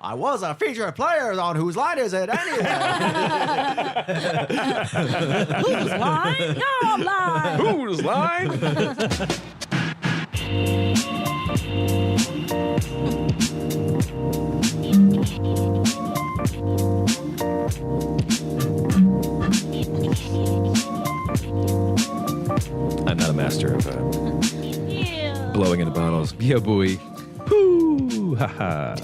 I was a featured player on Whose Line Is It Anyway? Whose line? Your line. Whose line? I'm not a master of blowing into bottles. Yeah, boy. Woo! Ha ha.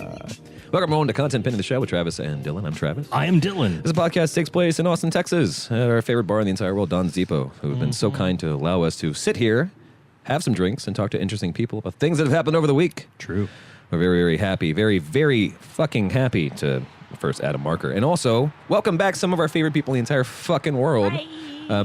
Welcome on to Content Pin in the Show with Travis and Dylan. I'm Travis. I am Dylan. This podcast takes place in Austin, Texas, at our favorite bar in the entire world, Don's Depot, who have been so kind to allow us to sit here, have some drinks, and talk to interesting people about things that have happened over the week. True. We're very, very happy, very, very fucking happy to first add a marker. And also, welcome back some of our favorite people in the entire fucking world.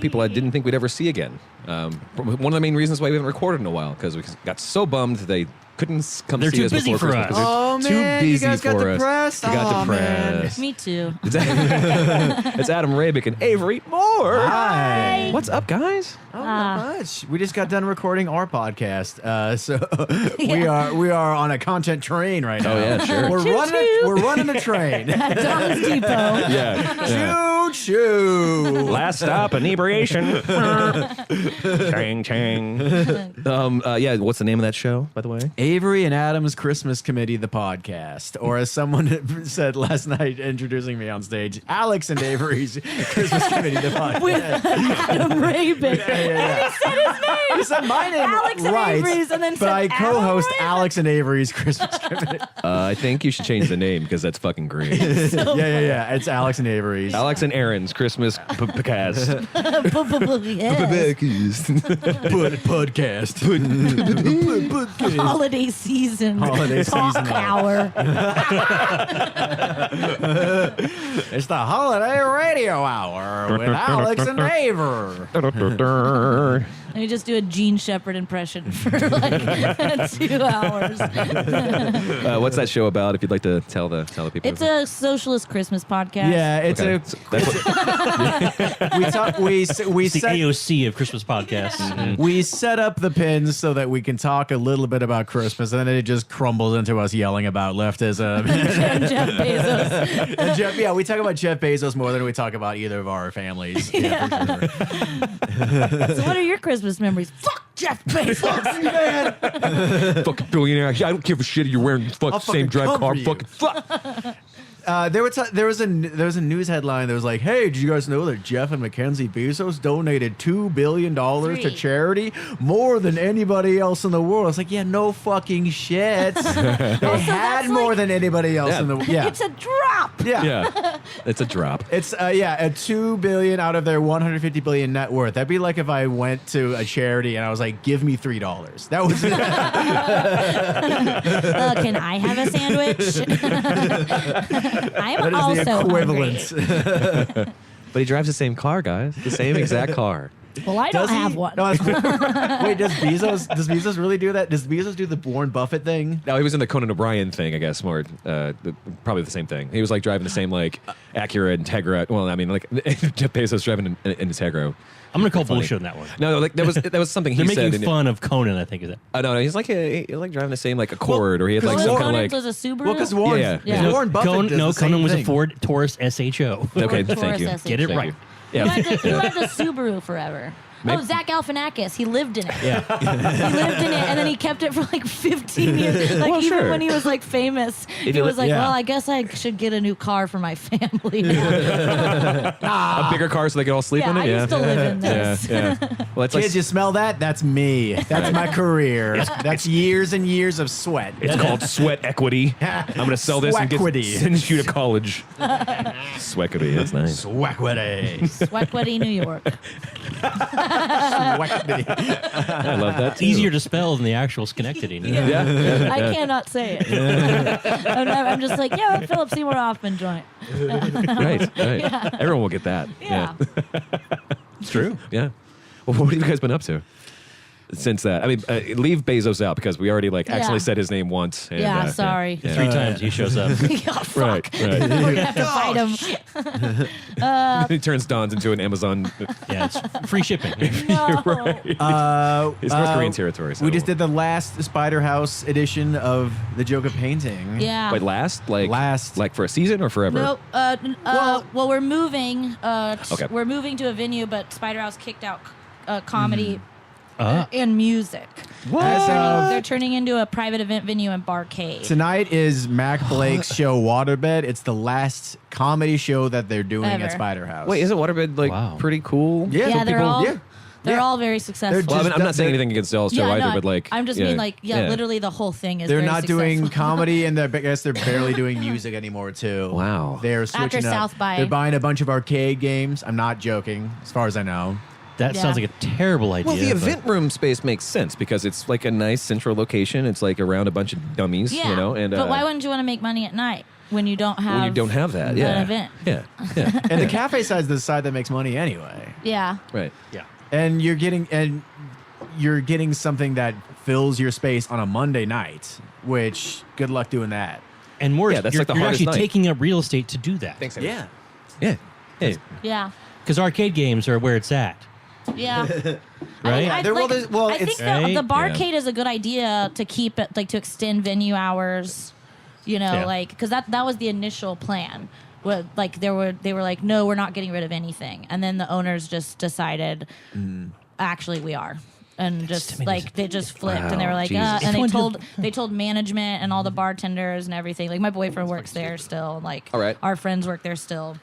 People I didn't think we'd ever see again. One of the main reasons why we haven't recorded in a while, because we got so bummed they couldn't come They're see too us busy before for Christmas. us. Oh, They're man, too you busy guys got for us. depressed? We got Oh, man. depressed. Me too. It's Adam Hrabik and Avery Moore. Hi. What's up, guys? Oh, not much. We just got done recording our podcast, so we are on a content train right now. Oh, yeah, sure. We're running a train. At Don's Depot. Yeah. Choo choo. Last stop, inebriation. Chang, chang. Yeah, what's the name of that show, by the way? Avery and Adam's Christmas Committee, the podcast, or as someone said last night, introducing me on stage, Alex and Avery's Christmas Committee, the podcast. With Adam Hrabik. And he said his name. He said my name Alex and right, Avery's, and then but said I co-host Adam Hrabik. Alex and Avery's Christmas Committee. I think you should change the name because that's fucking great. Yeah. It's Alex and Avery's. Alex and Aaron's Christmas podcast. Yes. Podcast. Holiday season. Holiday Talk season. hour. It's the Holiday Radio Hour with Alex and Avery. Let me just do a Gene Shepherd impression for like 2 hours. What's that show about? If you'd like to tell the people. It's a socialist Christmas podcast. Yeah, it's Okay. we it's the It's the AOC of Christmas podcasts. we set up the pins so that we can talk a little bit about Christmas, and then it just crumbles into us yelling about leftism. And Jeff Bezos. And Jeff, yeah, we talk about Jeff Bezos more than we talk about either of our families. Yeah, for sure. So what are your Christmas memories? Fuck Jeff Bezos. fucking billionaire. I don't give a shit if you're wearing the I'll same fucking drive come car. for you. Fucking fuck. There was a news headline that was like, "Hey, did you guys know that Jeff and Mackenzie Bezos donated $2 billion to 3. charity, more than anybody else in the world?" It's like, yeah, no fucking shit. They had that's more like- than anybody else in the world. Yeah, It's a drop. Yeah, it's a drop. It's a $2 billion out of their $150 billion net worth. That'd be like if I went to a charity and I was like, "Give me $3." That was Can I have a sandwich? I'm that is also the equivalent. But he drives the same car, guys. The same exact car. hungry. Well, I don't have one. No, wait, does Bezos really do that? Does Bezos do the Warren Buffett thing? No, he was in the Conan O'Brien thing, I guess, more. Probably the same thing. He was like driving the same like Acura Integra. Well, I mean, like Jeff Bezos driving an Integra. I'm going to call Funny. bullshit on that one. No, like that was something he They're said. making fun of Conan, I think, is it? No, he's like driving the same like Accord, or he had like Was something Conan like. was a Subaru? Well, because Warren, Yeah. Warren Buffett does the same Conan was thing. a Ford Taurus SHO. Okay, Taurus thank you. SH. Get it Thank right. you. Who Yeah. had the Subaru forever? Maybe- Oh, Zach Galifianakis. He lived in it. Yeah. He lived in it, and then he kept it for like 15 years. Like Well, even sure. when he was like famous, he you was li- like, yeah. "Well, I guess I should get a new car for my family now." A bigger car so they can all sleep Yeah, in it. I used to live in this. Yeah. Well, it's like Kids, you smell that? That's me. That's my career. That's years and years of sweat. it's called Sweaquity. I'm gonna sell this and Sweaquity. send you to college. Sweaquity. That's nice. Sweaquity. Sweaquity, New York. Sweaquity. I love that. It's easier to spell than the actual Schenectady. Yeah. I cannot say it. I'm just like, yeah, that Philip Seymour Hoffman joint. Right. Everyone will get that. Yeah. It's true. Yeah. Well, what have you guys been up to? since that. I mean, leave Bezos out because we already accidentally said his name once. And, Yeah, sorry. Yeah. 3 times he shows up. Oh, fuck. Right. We're gonna have to fight him. He turns Don's into an Amazon. Yeah, it's free shipping. No. It's North Korean territory. So. We just did the last Spider House edition of the Joke of Painting. Yeah. Wait, last? Last. Like for a season or forever? Nope. Well, we're moving. Okay. We're moving to a venue, but Spider House kicked out comedy Uh-huh. and music. What? They're turning into a private event venue in Barcade. Tonight is Mac Blake's show Waterbed. It's the last comedy show that they're doing Ever. at Spider House. Wait, isn't Waterbed Wow. pretty cool? Yeah, Yeah, some they're people- all yeah. they're Yeah. all very successful. Well, I mean, I'm not saying They're- anything against Zell's show yeah, either, no, but like, I'm just mean literally the whole thing is. They're very not doing successful. comedy, and I guess they're barely doing music anymore too. Wow. They're switching After up. South by. They're buying a bunch of arcade games. I'm not joking, as far as I know. That Yeah. sounds like a terrible idea. Well, the but- event room space makes sense because it's like a nice central location. It's like around a bunch of dummies, Yeah, you know. And but why wouldn't you want to make money at night when you don't have when you don't have that, yeah, an event? yeah, yeah, And the cafe side's the side that makes money anyway. Yeah. right. Yeah. And you're getting something that fills your space on a Monday night, which good luck doing that. And more, Yeah, that's you're, like the you're hardest actually night. taking up real estate to do that. Thanks. Yeah. Yeah. Hey, Yeah. Because arcade games are where it's at. Yeah. Right? I, They're- well, like, there's- well, I think it's- Right? the barcade is a good idea to keep it, like to extend venue hours, you know, Yeah. like, because that was the initial plan. Like they were like, no, we're not getting rid of anything. And then the owners just decided, actually we are. And just like they just flipped, and they were Wow, like, Jesus. and they told management and all the bartenders and everything. Like my boyfriend works there still, and like All right. our friends work there still.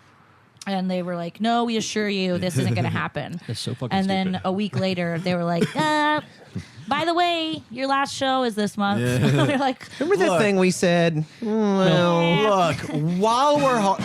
And they were like, no, we assure you this isn't going to happen. That's so fucking And then stupid. a week later, they were like, by the way, your last show is this month. They're like, remember that Look. thing we said? Look, while we're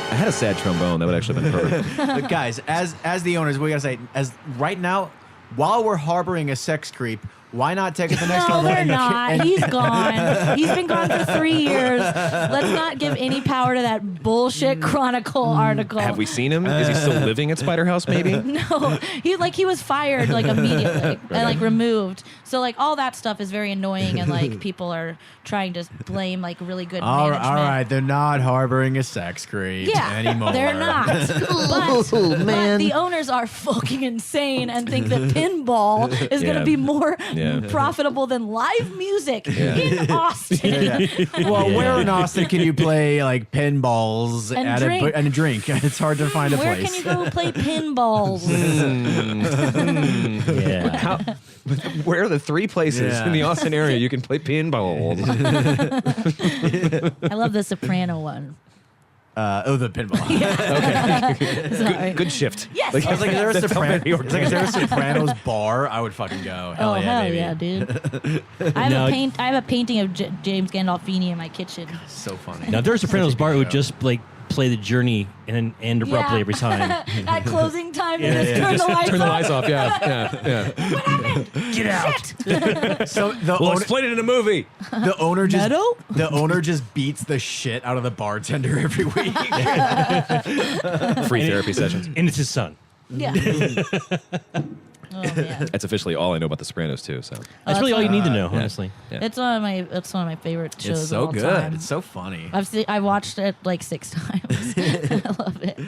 I had a sad trombone that would actually have been perfect. Look, guys, as the owners, we gotta say, as right now, while we're harboring a sex creep, why not take it the next no, level? we're and- not. and- He's gone. He's been gone for 3 years. Let's not give any power to that bullshit Chronicle article. Have we seen him? Is he still living at Spider House? Maybe. No, he was fired like immediately and like removed. So like all that stuff is very annoying, and like people are trying to blame like really good all management. right, they're not harboring a sex creep Yeah, anymore. they're not. But the owners are fucking insane and think that pinball is going Yeah. to be more Yeah. profitable than live music in Austin. Well, where in Austin can you play like pinballs And at drink. and drink? It's hard to find a Where place. can you go play pinballs? Yeah. How, where are the 3 places Yeah. in the Austin area you can play pinball? I love the Soprano one. The pinball. Sorry. Good shift. Yes. I was like, is there a That's Sopranos? very It's like, is there a Sopranos bar? I would fucking go. Hell Oh yeah, hell baby. yeah, dude! I have No. I have a painting of James Gandolfini in my kitchen. So funny. Now, if there was Sopranos bar, it would show. just like play the journey and end abruptly Yeah. every time. At closing time, Yeah, they just turn the lights Turn the off. lights off. Yeah. What happened? Get out. So the Well, owner, explain it in a movie. the owner just Meadow? the owner just beats the shit out of the bartender every week. Free therapy sessions. And it's his son. Yeah. Oh man, That's officially all I know about The Sopranos too. So That's really all you need to know, yeah. honestly. Yeah. it's one of my favorite shows. It's so of all good. Time. It's so funny. I watched it like 6 times. I love it.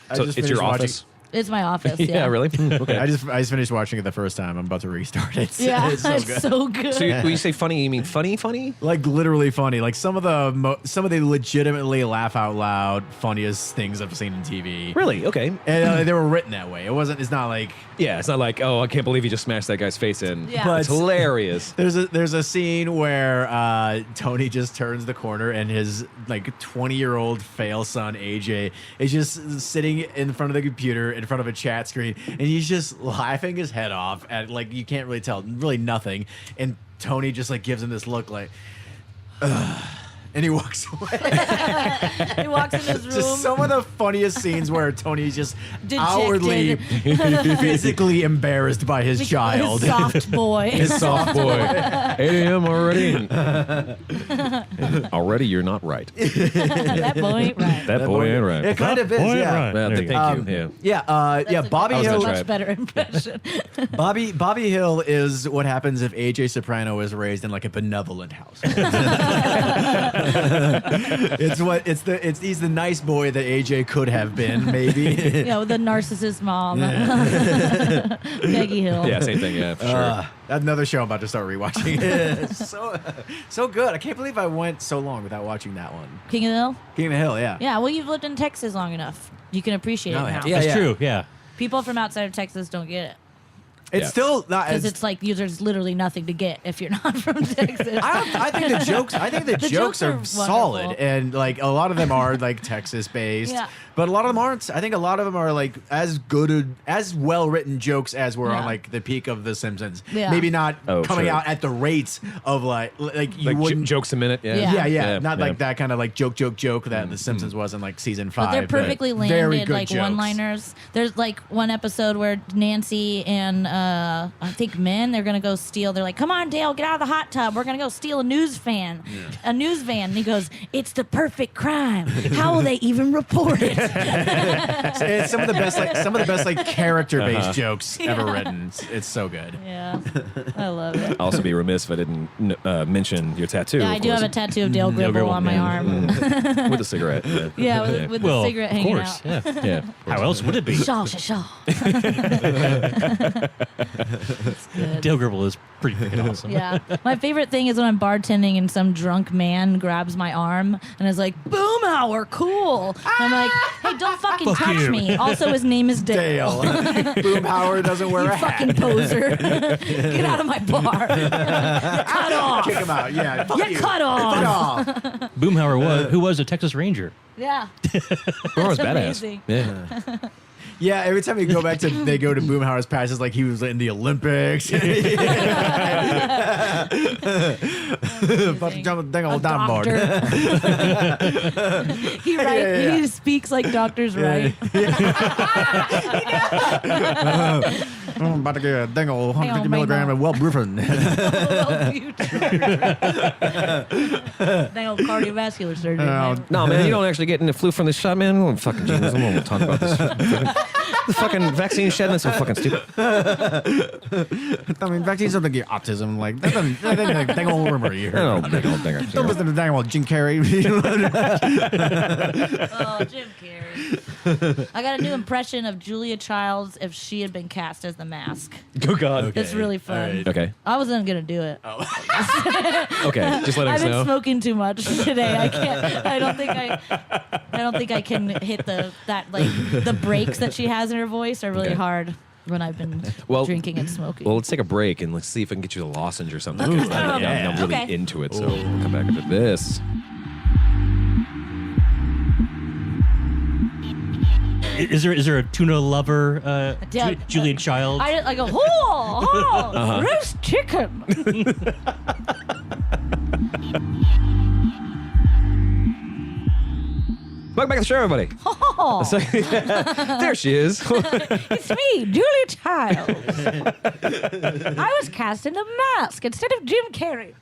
I So just it's finished your watching- office. It's my office. Yeah, Yeah, really? Okay. I just finished watching it the first time. I'm about to restart it. Yeah, it's so good. so good. So when you say funny, you mean funny? Like literally funny. Like some of the legitimately laugh out loud funniest things I've seen in TV. Really? Okay. And they were written that way. It's not like Yeah, it's not like, oh, I can't believe you just smashed that guy's face in. Yeah. But- It's hilarious. there's a scene where Tony just turns the corner and his like 20-year-old fail son AJ is just sitting in front of the computer in front of a chat screen, and he's just laughing his head off at like you can't really tell really nothing, and Tony just like gives him this look like, ugh. and he walks away. He walks in his room. Just some of the funniest scenes where Tony's just Dejected. outwardly physically embarrassed by his child. His soft boy. His soft boy. 8 a.m. already. Already, you're not right. That boy ain't right. That boy ain't right. It kind of is, Boy, yeah. right. Well, There you thank go. you. Yeah. Yeah, Bobby I was That's a gonna Hill. try much it. better impression. Bobby Hill is what happens if AJ Soprano was raised in like a benevolent house. He's the nice boy that AJ could have been, maybe. You know, the narcissist mom. Peggy Hill. Yeah, same thing. Yeah, for sure. Another show I'm about to start rewatching. It's so good. I can't believe I went so long without watching that one. King of the Hill? King of the Hill, yeah. Yeah, well, you've lived in Texas long enough. You can appreciate No, it now. yeah. That's true. Yeah. People from outside of Texas don't get it. It's Yeah. still not Because as it's like there's literally nothing to get if you're not from Texas. I think the jokes. I think the The jokes jokes are are solid, wonderful. and like a lot of them are like Texas based. Yeah. But a lot of them aren't. I think a lot of them are like as good, as well written jokes as were on Yeah. like the peak of The Simpsons. Yeah. Maybe not Oh, coming sure. out at the rates of like you Like wouldn't. jokes a minute. Yeah. Yeah. Yeah, not yeah. like that kind of like joke that The Simpsons was in like season 5. But they're perfectly very landed, good like jokes. one-liners. There's like one episode where Nancy and I think Min, they're gonna go steal. They're like, "Come on, Dale, get out of the hot tub. We're gonna go steal a news van." And he goes, "It's the perfect crime. How will they even report it?" It's some of the best like character based jokes ever written. It's so good. Yeah, I love it. I'll also be remiss if I didn't mention your tattoo. Yeah, I of do have course. a tattoo of Dale Gribble Gribble, on my yeah. arm. With a cigarette. Yeah, with the cigarette of hanging course. out. Yeah. Yeah. How else would it be? Shaw, shaw, shaw. Good. Dale Gribble is pretty freaking awesome. Yeah. My favorite thing is when I'm bartending and some drunk man grabs my arm and is like, "Boomhauer, cool." And I'm like, "Hey, don't fucking Fuck touch you. me." Also, his name is Dale. Dale. Boomhauer doesn't wear You a hat. fucking poser. Get out of my bar. You're cut off. Kick him out. Yeah. Fuck You're you. cut Fuck off. off. Boomhauer who was a Texas Ranger. Yeah. Boomer was That's badass. amazing. Yeah. Yeah, every time they go to Boomhauer's past, it's like he was in the Olympics. Fucking jump dang A old down board. doctor. Yeah. He speaks like doctors write. I'm about to get a dang old 150 Dang old milligram Maynard. of Wellbrufen. Dang old cardiovascular surgery. Oh, man. No, man, you don't actually get into flu from this shot, man. Oh, fucking Jesus. I'm gonna talk about this. The fucking vaccine shot, that's so fucking stupid. I mean, vaccines don't get autism. Like, that's a dang old rumor here. Oh, big old thing. Don't listen to dang old Jim Carrey. Oh, Jim Carrey. I got a new impression of Julia Childs if she had been cast as the Mask. Oh, God. It's really fun. All right. Okay. I wasn't gonna do it. Okay. Just let us I've been know. smoking too much today. I can't. I don't think I can hit the breaks that she has in her voice are really Okay. hard when I've been Well- drinking and smoking. Well, let's take a break and let's see if I can get you the lozenge or something. 'cause I'm really Okay. into it, so we'll come back after this. Is there a tuna lover, Yeah. Julian Child? I go, roast chicken. Welcome back to the show, everybody. Oh, There she is. it's me, Julia Childs. I was cast in The Mask instead of Jim Carrey.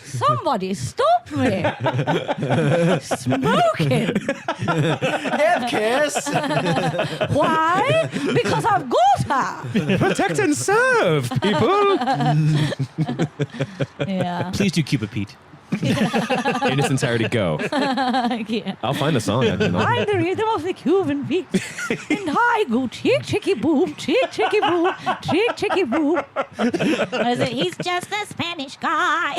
Somebody stop me. Smoking. Have kiss. Why? Because I've got her. Protect and serve, people. Yeah. Please do Cupid Pete. In its entirety, go. I can't. I'll find the song. I'm the rhythm of the Cuban beat. And I go chick, chicky, boom, chick, chicky, boom, chick, chicky, boom. What is it? He's just a Spanish guy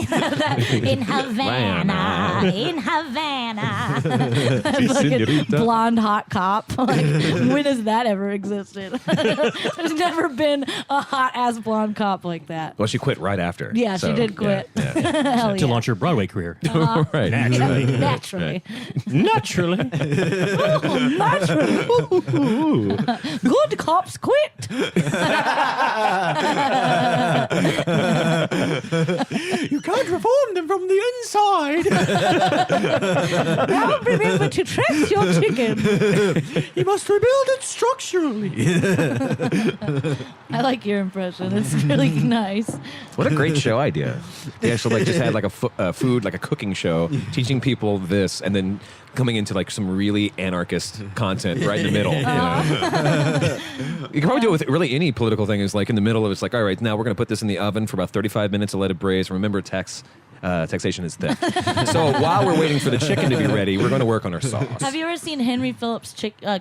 in Havana, in Havana. Fucking señorita. blonde hot cop. Like, when has that ever existed? There's never been a hot ass blonde cop like that. Well, she quit right after. Yeah, she did quit. Yeah. Hell To yeah. launch her Broadway career. career. Right. Naturally. Naturally. Naturally. Oh, naturally. Good cops quit. You can't reform them from the inside. Now remember to trace your chicken. You must rebuild it structurally. I like your impression. It's really nice. What a great show idea. They actually just had like a food, like a cooking show, teaching people this, and then coming into like some really anarchist content right in the middle. You know? You can probably do it with really any political thing. Is like in the middle of it's like, all right, now we're going to put this in the oven for about 35 minutes to let it braise. Remember, taxation is theft. So while we're waiting for the chicken to be ready, we're going to work on our sauce. Have you ever seen Henry Phillips'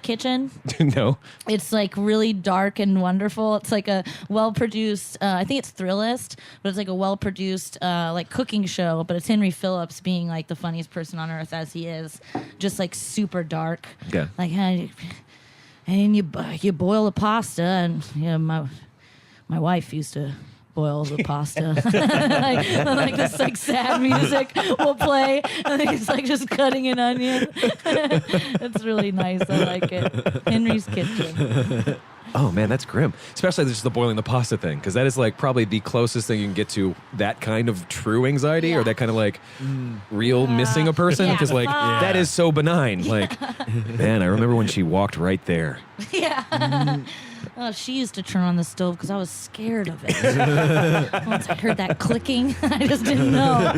kitchen? No. It's like really dark and wonderful. It's like a well-produced, I think it's Thrillist, but it's like a well-produced like cooking show, but it's Henry Phillips being like the funniest person on earth as he is, just like super dark. Yeah. Like, and you boil the pasta, and my wife used to boil the pasta. like this like sad music will play, and then he's like just cutting an onion. It's really nice. I like it. Henry's Kitchen. Oh man, that's grim. Especially just the boiling the pasta thing, because that is like probably the closest thing you can get to that kind of true anxiety or that kind of like real missing a person. Because like that is so benign. Like, man, I remember when she walked right there. Yeah. Oh, she used to turn on the stove because I was scared of it. Once I heard that clicking, I just didn't know.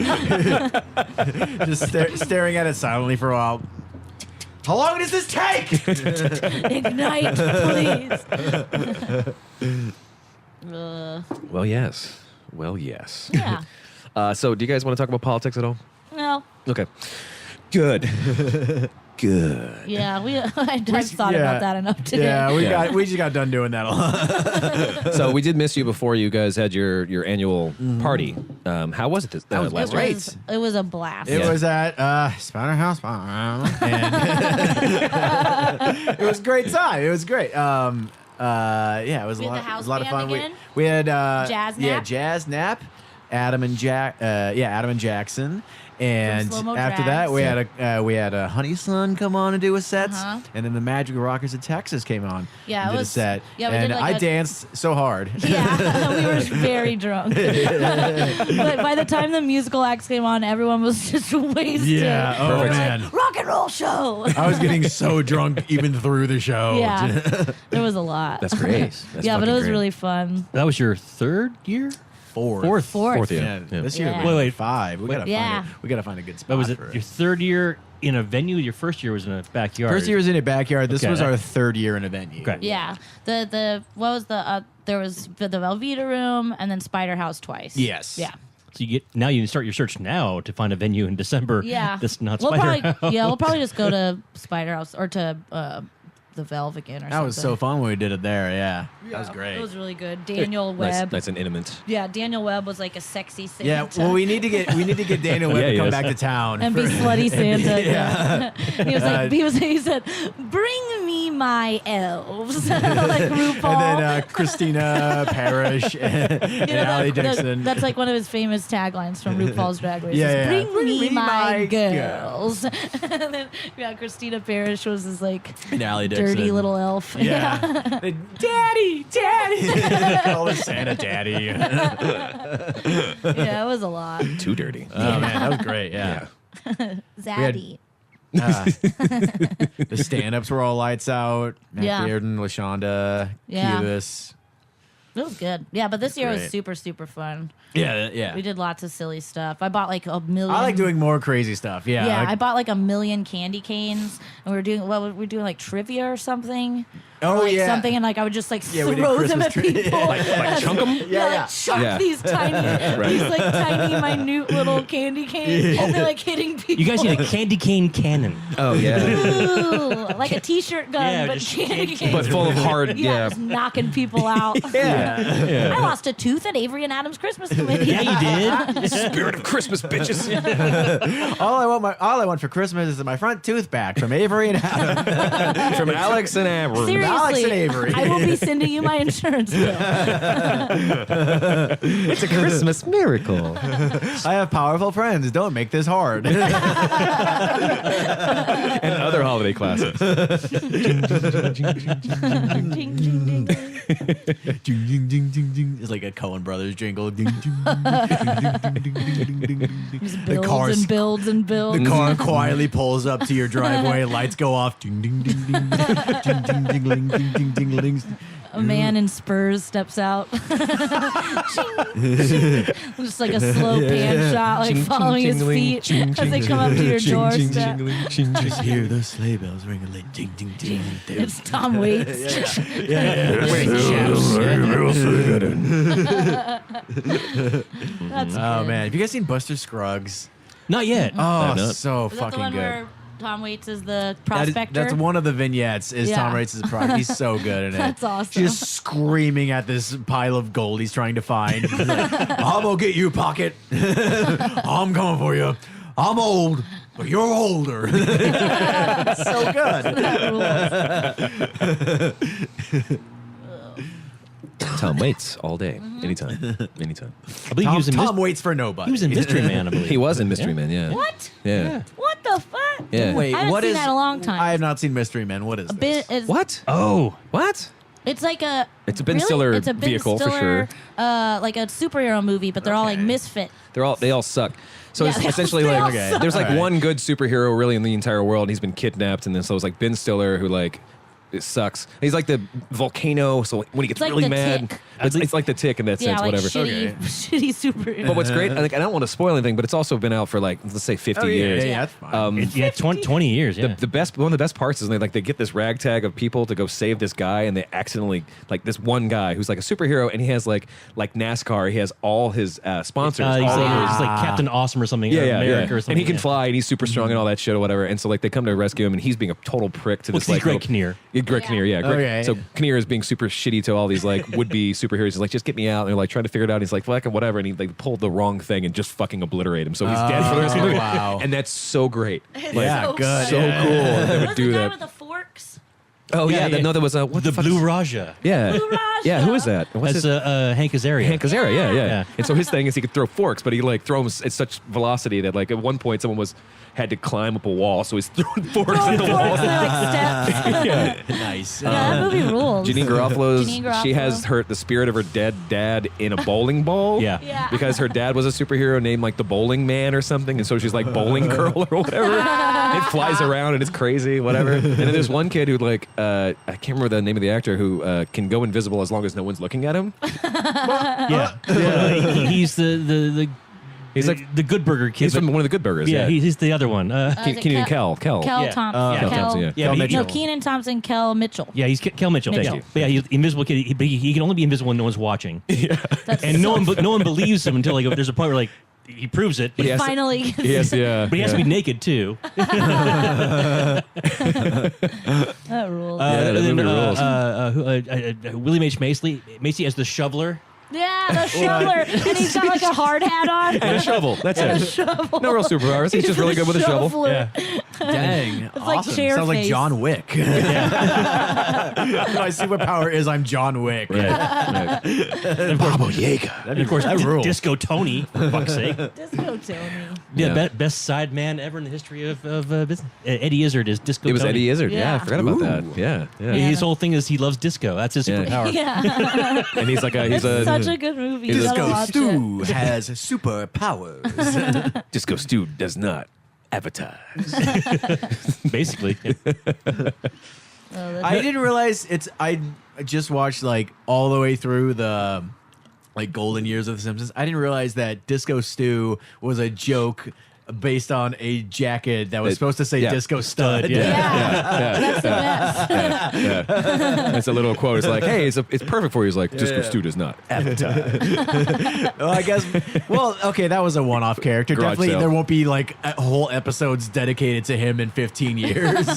Just staring at it silently for a while. How long does this take? Ignite, please. Well, yes. Well, yes. Yeah. So, do you guys want to talk about politics at all? No. Okay. Good. Good. Yeah, I've thought about that enough today. Yeah, we just got done doing that a lot. So we did miss you before you guys had your annual party. How was it last week? great. It was a blast. It was at Spider House, and it was a great time. It was great. Yeah, it was We a had lot. the house It was a lot of band fun. again? We had Jazz Yeah, Nap? Jazz Nap, Adam and Adam and Jackson. And Slow-mo after drags. that, we had a Honey Sun come on and do a set, Uh-huh. and then the Magic Rockers of Texas came on. Yeah, and it did was- a set. yeah, we and did like I a- danced so hard. Yeah, we were very drunk. But by the time the musical acts came on, everyone was just wasted. Yeah, oh, They were man. like, rock and roll show. I was getting so drunk even through the show. Yeah, there was a lot. That's great. That's Yeah, but it fucking was great. really fun. That was your third year? Fourth. Fourth. Yeah. Yeah, this year Yeah. we're Wait, 5. We gotta Yeah. find it. We gotta find a good spot. That was it. for Your third year in a venue. Your first year was in a backyard. First year was in a backyard. This Okay. was our third year in a venue. Okay. Yeah, the what was the there was the Velveeta Room and then Spider House twice. Yes. Yeah. So you can start your search now to find a venue in December. Yeah. That's not we'll Spider probably, House. Yeah, we'll probably just go to Spider House or to the Velve again or something. That was so fun when we did it there. Yeah. That was great. It was really good. Daniel Nice, Webb. nice and intimate. Yeah, Daniel Webb was like a sexy Santa. Yeah, well, we need to get Daniel Webb Yeah, to he come is. back to town and be slutty Santa. Yeah. He was like, he said, "Bring me my elves," like RuPaul. And then Christina Parrish and, You know, Allie Dixon. that's like one of his famous taglines from RuPaul's Drag Race. Yeah, is, yeah. Bring me my girls. girls." And then, Christina Parrish was this like And Allie Dixon. dirty little elf. Yeah. Daddy, Daddy. Call her Santa Daddy. Yeah, it was a lot. Too dirty. Oh, man, that was great. Yeah. Zaddy. The stand-ups were all lights out. Matt Yeah. Bearden, LaShonda, Yeah. Cubis. It was good. Yeah, but this year was Great. super, super fun. Yeah, yeah. We did lots of silly stuff. I bought like a million. I like doing more crazy stuff. Yeah. Yeah, like- I bought like a million candy canes, and we were doing like trivia or something. Oh, like yeah. something, and like I would just like Yeah, we did throw them Christmas at tree- people. Like chunk 'em? Yeah, Yeah. like chuck Yeah. these tiny, these like tiny, minute little candy canes, and they're like hitting people. You guys need a candy cane cannon. Oh yeah. Ooh, like a t-shirt gun, Yeah, but just candy candy canes. But full of hard. yeah, Yeah. just knocking people out. Yeah. Yeah. I lost a tooth at Avery and Adam's Christmas committee. Yeah, you did. Spirit of Christmas, bitches. All I want for Christmas is my front tooth back from Avery and Adam. From Alex and Avery. Seriously, Alex and Avery. I will be sending you my insurance bill. It's a Christmas miracle. I have powerful friends. Don't make this hard. And other holiday classics. Ding, ding, ding, ding. Ding, ding, ding, ding, ding. It's like a Coen Brothers jingle. Ding, ding, ding, ding, ding, ding, ding, ding. Just builds and builds and builds. The car quietly pulls up to your driveway. Lights go off. Ding, ding, ding, ding, ding, ding, ding, ling, ding, ding, ding, ling. A man in spurs steps out. Just like a slow pan shot, like following his feet as they come up to your doorstep. Just hear those sleigh bells ringing. Like, ding, ding, ding, ding. It's Tom Waits. That's Oh good. man, have you guys seen Buster Scruggs? Not yet. Oh, I've not. so Is that the fucking one good. where Tom Waits is the That is- prospector? that's one of the vignettes. Is Yeah. Tom Waits' product? He's so good in it. That's awesome. Just screaming at this pile of gold he's trying to find. He's like, I'm gonna get you, Pocket. I'm coming for you. I'm old, but you're older. So good. That rules. Tom Waits all day, anytime. I believe he was in Tom waits for nobody. he was in Mystery Man, I believe. He was in Mystery Man, yeah. What? Yeah. What the fuck? Yeah. Wait, I haven't what seen is that in a long time. I have not seen Mystery Men. What is this? What? Oh, What? It's like a. It's a Ben really? Stiller It's a Ben vehicle, for Stiller, sure. like a superhero movie, but they're all like Okay. misfit. They all suck. So Yeah, it's they all- essentially they like all okay, suck. there's like Alright. one good superhero really in the entire world. And he's been kidnapped, and then so it's like Ben Stiller who like it sucks. He's like the volcano. So when he gets It's like really the mad, Tick. it's like the Tick in that Yeah, sense. like Whatever. shitty, Okay. shitty superhero. But what's great, I don't want to spoil anything, but it's also been out for like let's say 50 years. Yeah, that's fine. yeah, 20 years. Yeah. The best one of the best parts is they get this ragtag of people to go save this guy, and they accidentally like this one guy who's like a superhero, and he has like NASCAR, he has all his sponsors. He's all like, over he's like Captain Awesome or something. yeah, or yeah, America yeah. or something. And he can yeah. fly, and he's super strong and all that shit or whatever. And so like they come to rescue him, and he's being a total prick to Well, this 'cause he's like Greg little- Kinnear. Yeah, Greg Yeah. Kinnear, yeah. Greg, Okay. So Kinnear is being super shitty to all these like would-be superheroes. He's like, just get me out. And they're like trying to figure it out. And he's like, fucking whatever. And he like pulled the wrong thing and just fucking obliterate him. So he's dead for the rest of the movie. wow. And that's so great. Like, Yeah, so good. so Yeah. cool that they would What's do the guy that. with the forks? Oh yeah, Yeah, no, there was a what The fuck Blue is- Raja. Yeah, Blue Raja. yeah. Who is that? What's That's his? Hank Azaria. Hank Azaria, yeah, yeah, Yeah. And so his thing is he could throw forks, but he like throw them at such velocity that like at one point someone had to climb up a wall, so he's throwing forks at Throwing the wall. forks and like steps. Yeah. Nice. Yeah, that movie rules. Janine Garofalo's she has Garofalo. the spirit of her dead dad in a bowling ball. Yeah. Yeah. Because her dad was a superhero named like the Bowling Man or something, and so she's like Bowling Girl or whatever. It flies around and it's crazy, whatever. And then there's one kid who like I can't remember the name of the actor who can go invisible as long as no one's looking at him. Yeah. He's the He's like the Good Burger kid. he's from but- one of the Good Burgers. yeah, Yeah, he's the other one. Is it Keenan and Kel? Kel. Kel Yeah. Thompson. Kel Kel Thompson, yeah. Yeah, Kel but he- Mitchell. No, Keenan Thompson, Kel Mitchell. Yeah, he's Kel Mitchell. Mitchell. Thank you. But yeah, he's the invisible kid. He can only be invisible when no one's watching. That's And no so one believes him until like there's a point where like he proves it. But He has to- finally. Yes, yeah. but he has to be naked too. That rules. that and then, movie rules. William H. Macy as the shoveler. Yeah, the shoveler. And he's got like a hard hat on. And a shovel. That's it. No real superpowers. He's just really good with a shovel. Shoveler. Dang. It's like awesome. chair Sounds like face. John Wick. My superpower is I'm John Wick. Right. And of course, and of course, That rules. Disco Tony, for fuck's sake. Disco Tony. Yeah, Yeah. best side man ever in the history of business. Eddie Izzard is Disco It was Tony. Eddie Izzard. Yeah, I Yeah. forgot about that. Yeah, yeah. His whole thing is he loves disco. That's his Yeah. superpower. Yeah. And he's like It's such a good movie. You He's a gotta Disco watch Stew has superpowers. Disco Stew does not advertise. Basically. I didn't realize I just watched like all the way through the like golden years of The Simpsons. I didn't realize that Disco Stew was a joke based on a jacket that was supposed to say yeah. Disco Stud. That's the best. It's a little quote. It's like, hey, it's perfect for you. He's like, Disco Stew does not advertise. Well, I guess. Well, okay, that was a one-off character. Garage Definitely, sale. there won't be like whole episodes dedicated to him in 15 years.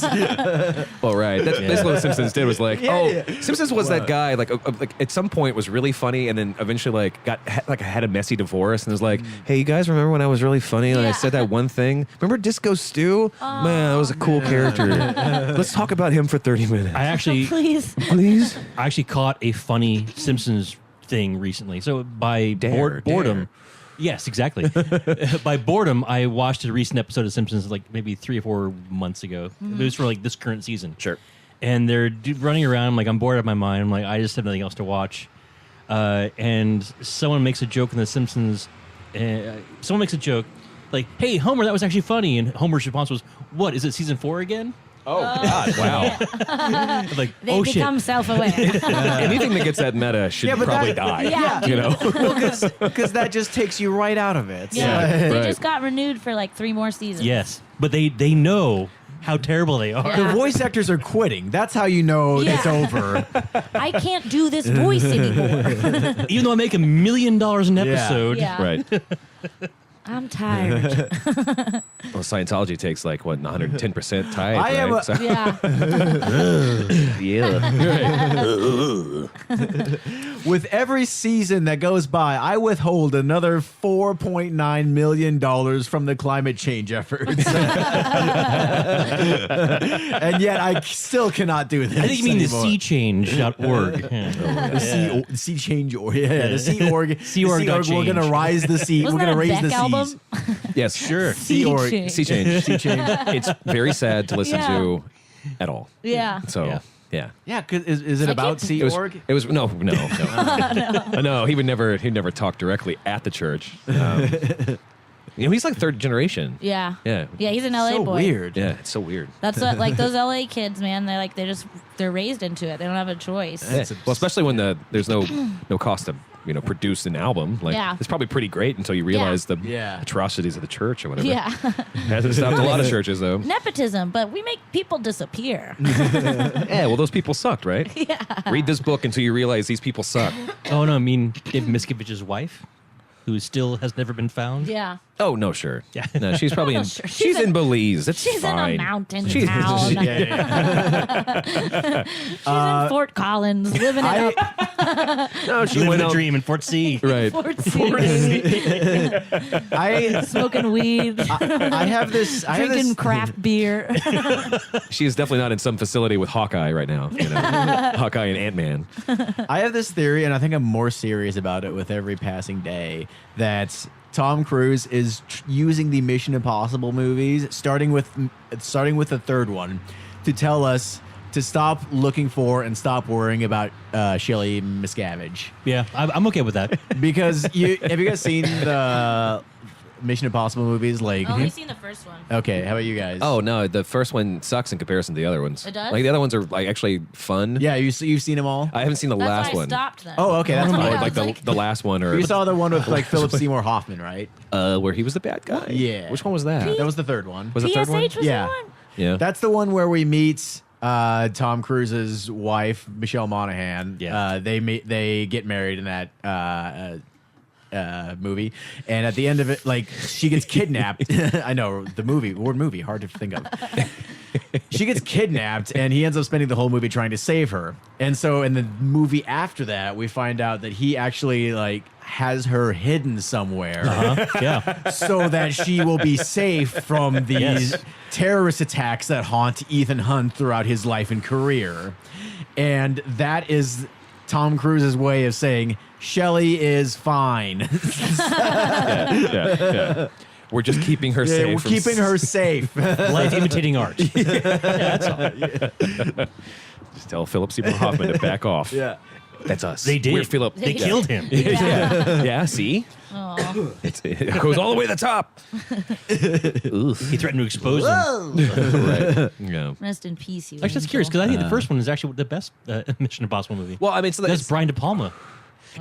Well, right. That's basically what The Simpsons did. Was like, Simpsons was that guy. Like at some point was really funny, and then eventually had a messy divorce, and was like, hey, you guys remember when I was really funny and I said that one thing? Remember Disco Stew? Man, that was a cool character. Let's talk about him for 30 minutes. I actually, Please. Please. I actually caught a funny Simpsons thing recently. So by Dare. boredom, yes, exactly. By boredom, I watched a recent episode of Simpsons like maybe 3 or 4 months ago. It was for like this current season. Sure. And they're running around. I'm like, I'm bored out of my mind. I'm like, I just have nothing else to watch. And someone makes a joke in The Simpsons. Someone makes a joke like, "Hey, Homer, that was actually funny." And Homer's response was, "What, is it season 4 again?" Oh, God. Wow. I'm like, They oh become shit. self-aware. Anything that gets that meta should probably die. Yeah. You know? Because that just takes you right out of it. Yeah. They Right. just got renewed for like 3 more seasons. Yes, but they know how terrible they are. The Yeah. voice actors are quitting. That's how you know it's Yeah. over. I can't do this voice anymore. Even though I make $1 million an episode. Yeah. Right. I'm tired. Well, Scientology takes like, what, 110% tithe, I am right? a- Yeah. With every season that goes by, I withhold another $4.9 million from the climate change efforts. And yet I still cannot do this I think you mean anymore. the seachange.org. Yeah. The sea change org. Yeah, the sea org. Sea org got We're gonna changed. rise the sea. Wasn't We're gonna that a raise the Beck album? seas. Yes, sure. Sea org. Change. Sea change. Sea change. It's very sad to listen Yeah. to at all. Yeah. So, Yeah. yeah. Yeah, cause is it I about can't- Sea It was, Org? it was no. No, he'd never talk directly at the church. He's like third generation. Yeah. Yeah. Yeah, he's an LA So boy. weird. Yeah, it's so weird. That's what, like those LA kids, man. They're raised into it. They don't have a choice. Yeah. Well, especially when there's no cost to produce an album. Like Yeah. it's probably pretty great until you realize the Yeah. atrocities of the church or whatever. Yeah. Hasn't stopped a lot of churches though. Nepotism, but we make people disappear. Yeah, well, those people sucked, right? Yeah. Read this book until you realize these people suck. Oh, no, I mean Dave Miscavige's wife, who still has never been found. Yeah. Oh no, sure. Yeah. No, she's probably in. Sure. She's in Belize. It's She's fine. in a mountain She's- town. Yeah. She's in Fort Collins, living it up. No, she Living went the out. dream in Fort C. Right. Fort C, baby. I Smoking weed, I have this. I have drinking this. craft beer. She is definitely not in some facility with Hawkeye right now. Hawkeye and Ant-Man. I have this theory, and I think I'm more serious about it with every passing day. That Tom Cruise is using the Mission Impossible movies, starting with the third one, to tell us to stop looking for and stop worrying about Shelley Miscavige. Yeah, I'm okay with that. Because have you guys seen the Mission Impossible movies? Like, I've only seen the first one. okay, how about you guys? Oh no, the first one sucks in comparison to the other ones. It does? Like the other ones are like actually fun. yeah, you've seen them all. I haven't seen the That's last why I one. stopped then. Oh, okay, that's Or, fine. like the last one, or You saw the one with like Philip Seymour Hoffman, right? where he was the bad guy. Yeah. Which one was that? That was the third one. Was the third one? PSH was Yeah. the one? Yeah. That's the one where we meet Tom Cruise's wife, Michelle Monaghan. Yeah. They get married in that movie, and at the end of it, like, she gets kidnapped. I know the word movie, hard to think of. She gets kidnapped, and he ends up spending the whole movie trying to save her. And so in the movie after that, we find out that he actually like has her hidden somewhere. Yeah. So that she will be safe from these Yes. terrorist attacks that haunt Ethan Hunt throughout his life and career. And that is Tom Cruise's way of saying, Shelley is fine. yeah. We're just keeping her safe. We're from keeping her safe. Life imitating art. That's all. Just tell Philip Seymour Hoffman to back off. Yeah. That's us. They did. We're Philip. They killed him. Yeah. See. It goes all the way to the top. He threatened to expose him. Right. Yeah. Rest in peace, you Actually, that's curious because I think the first one is actually the best Mission Impossible movie. Well, I mean, so That's Brian De Palma.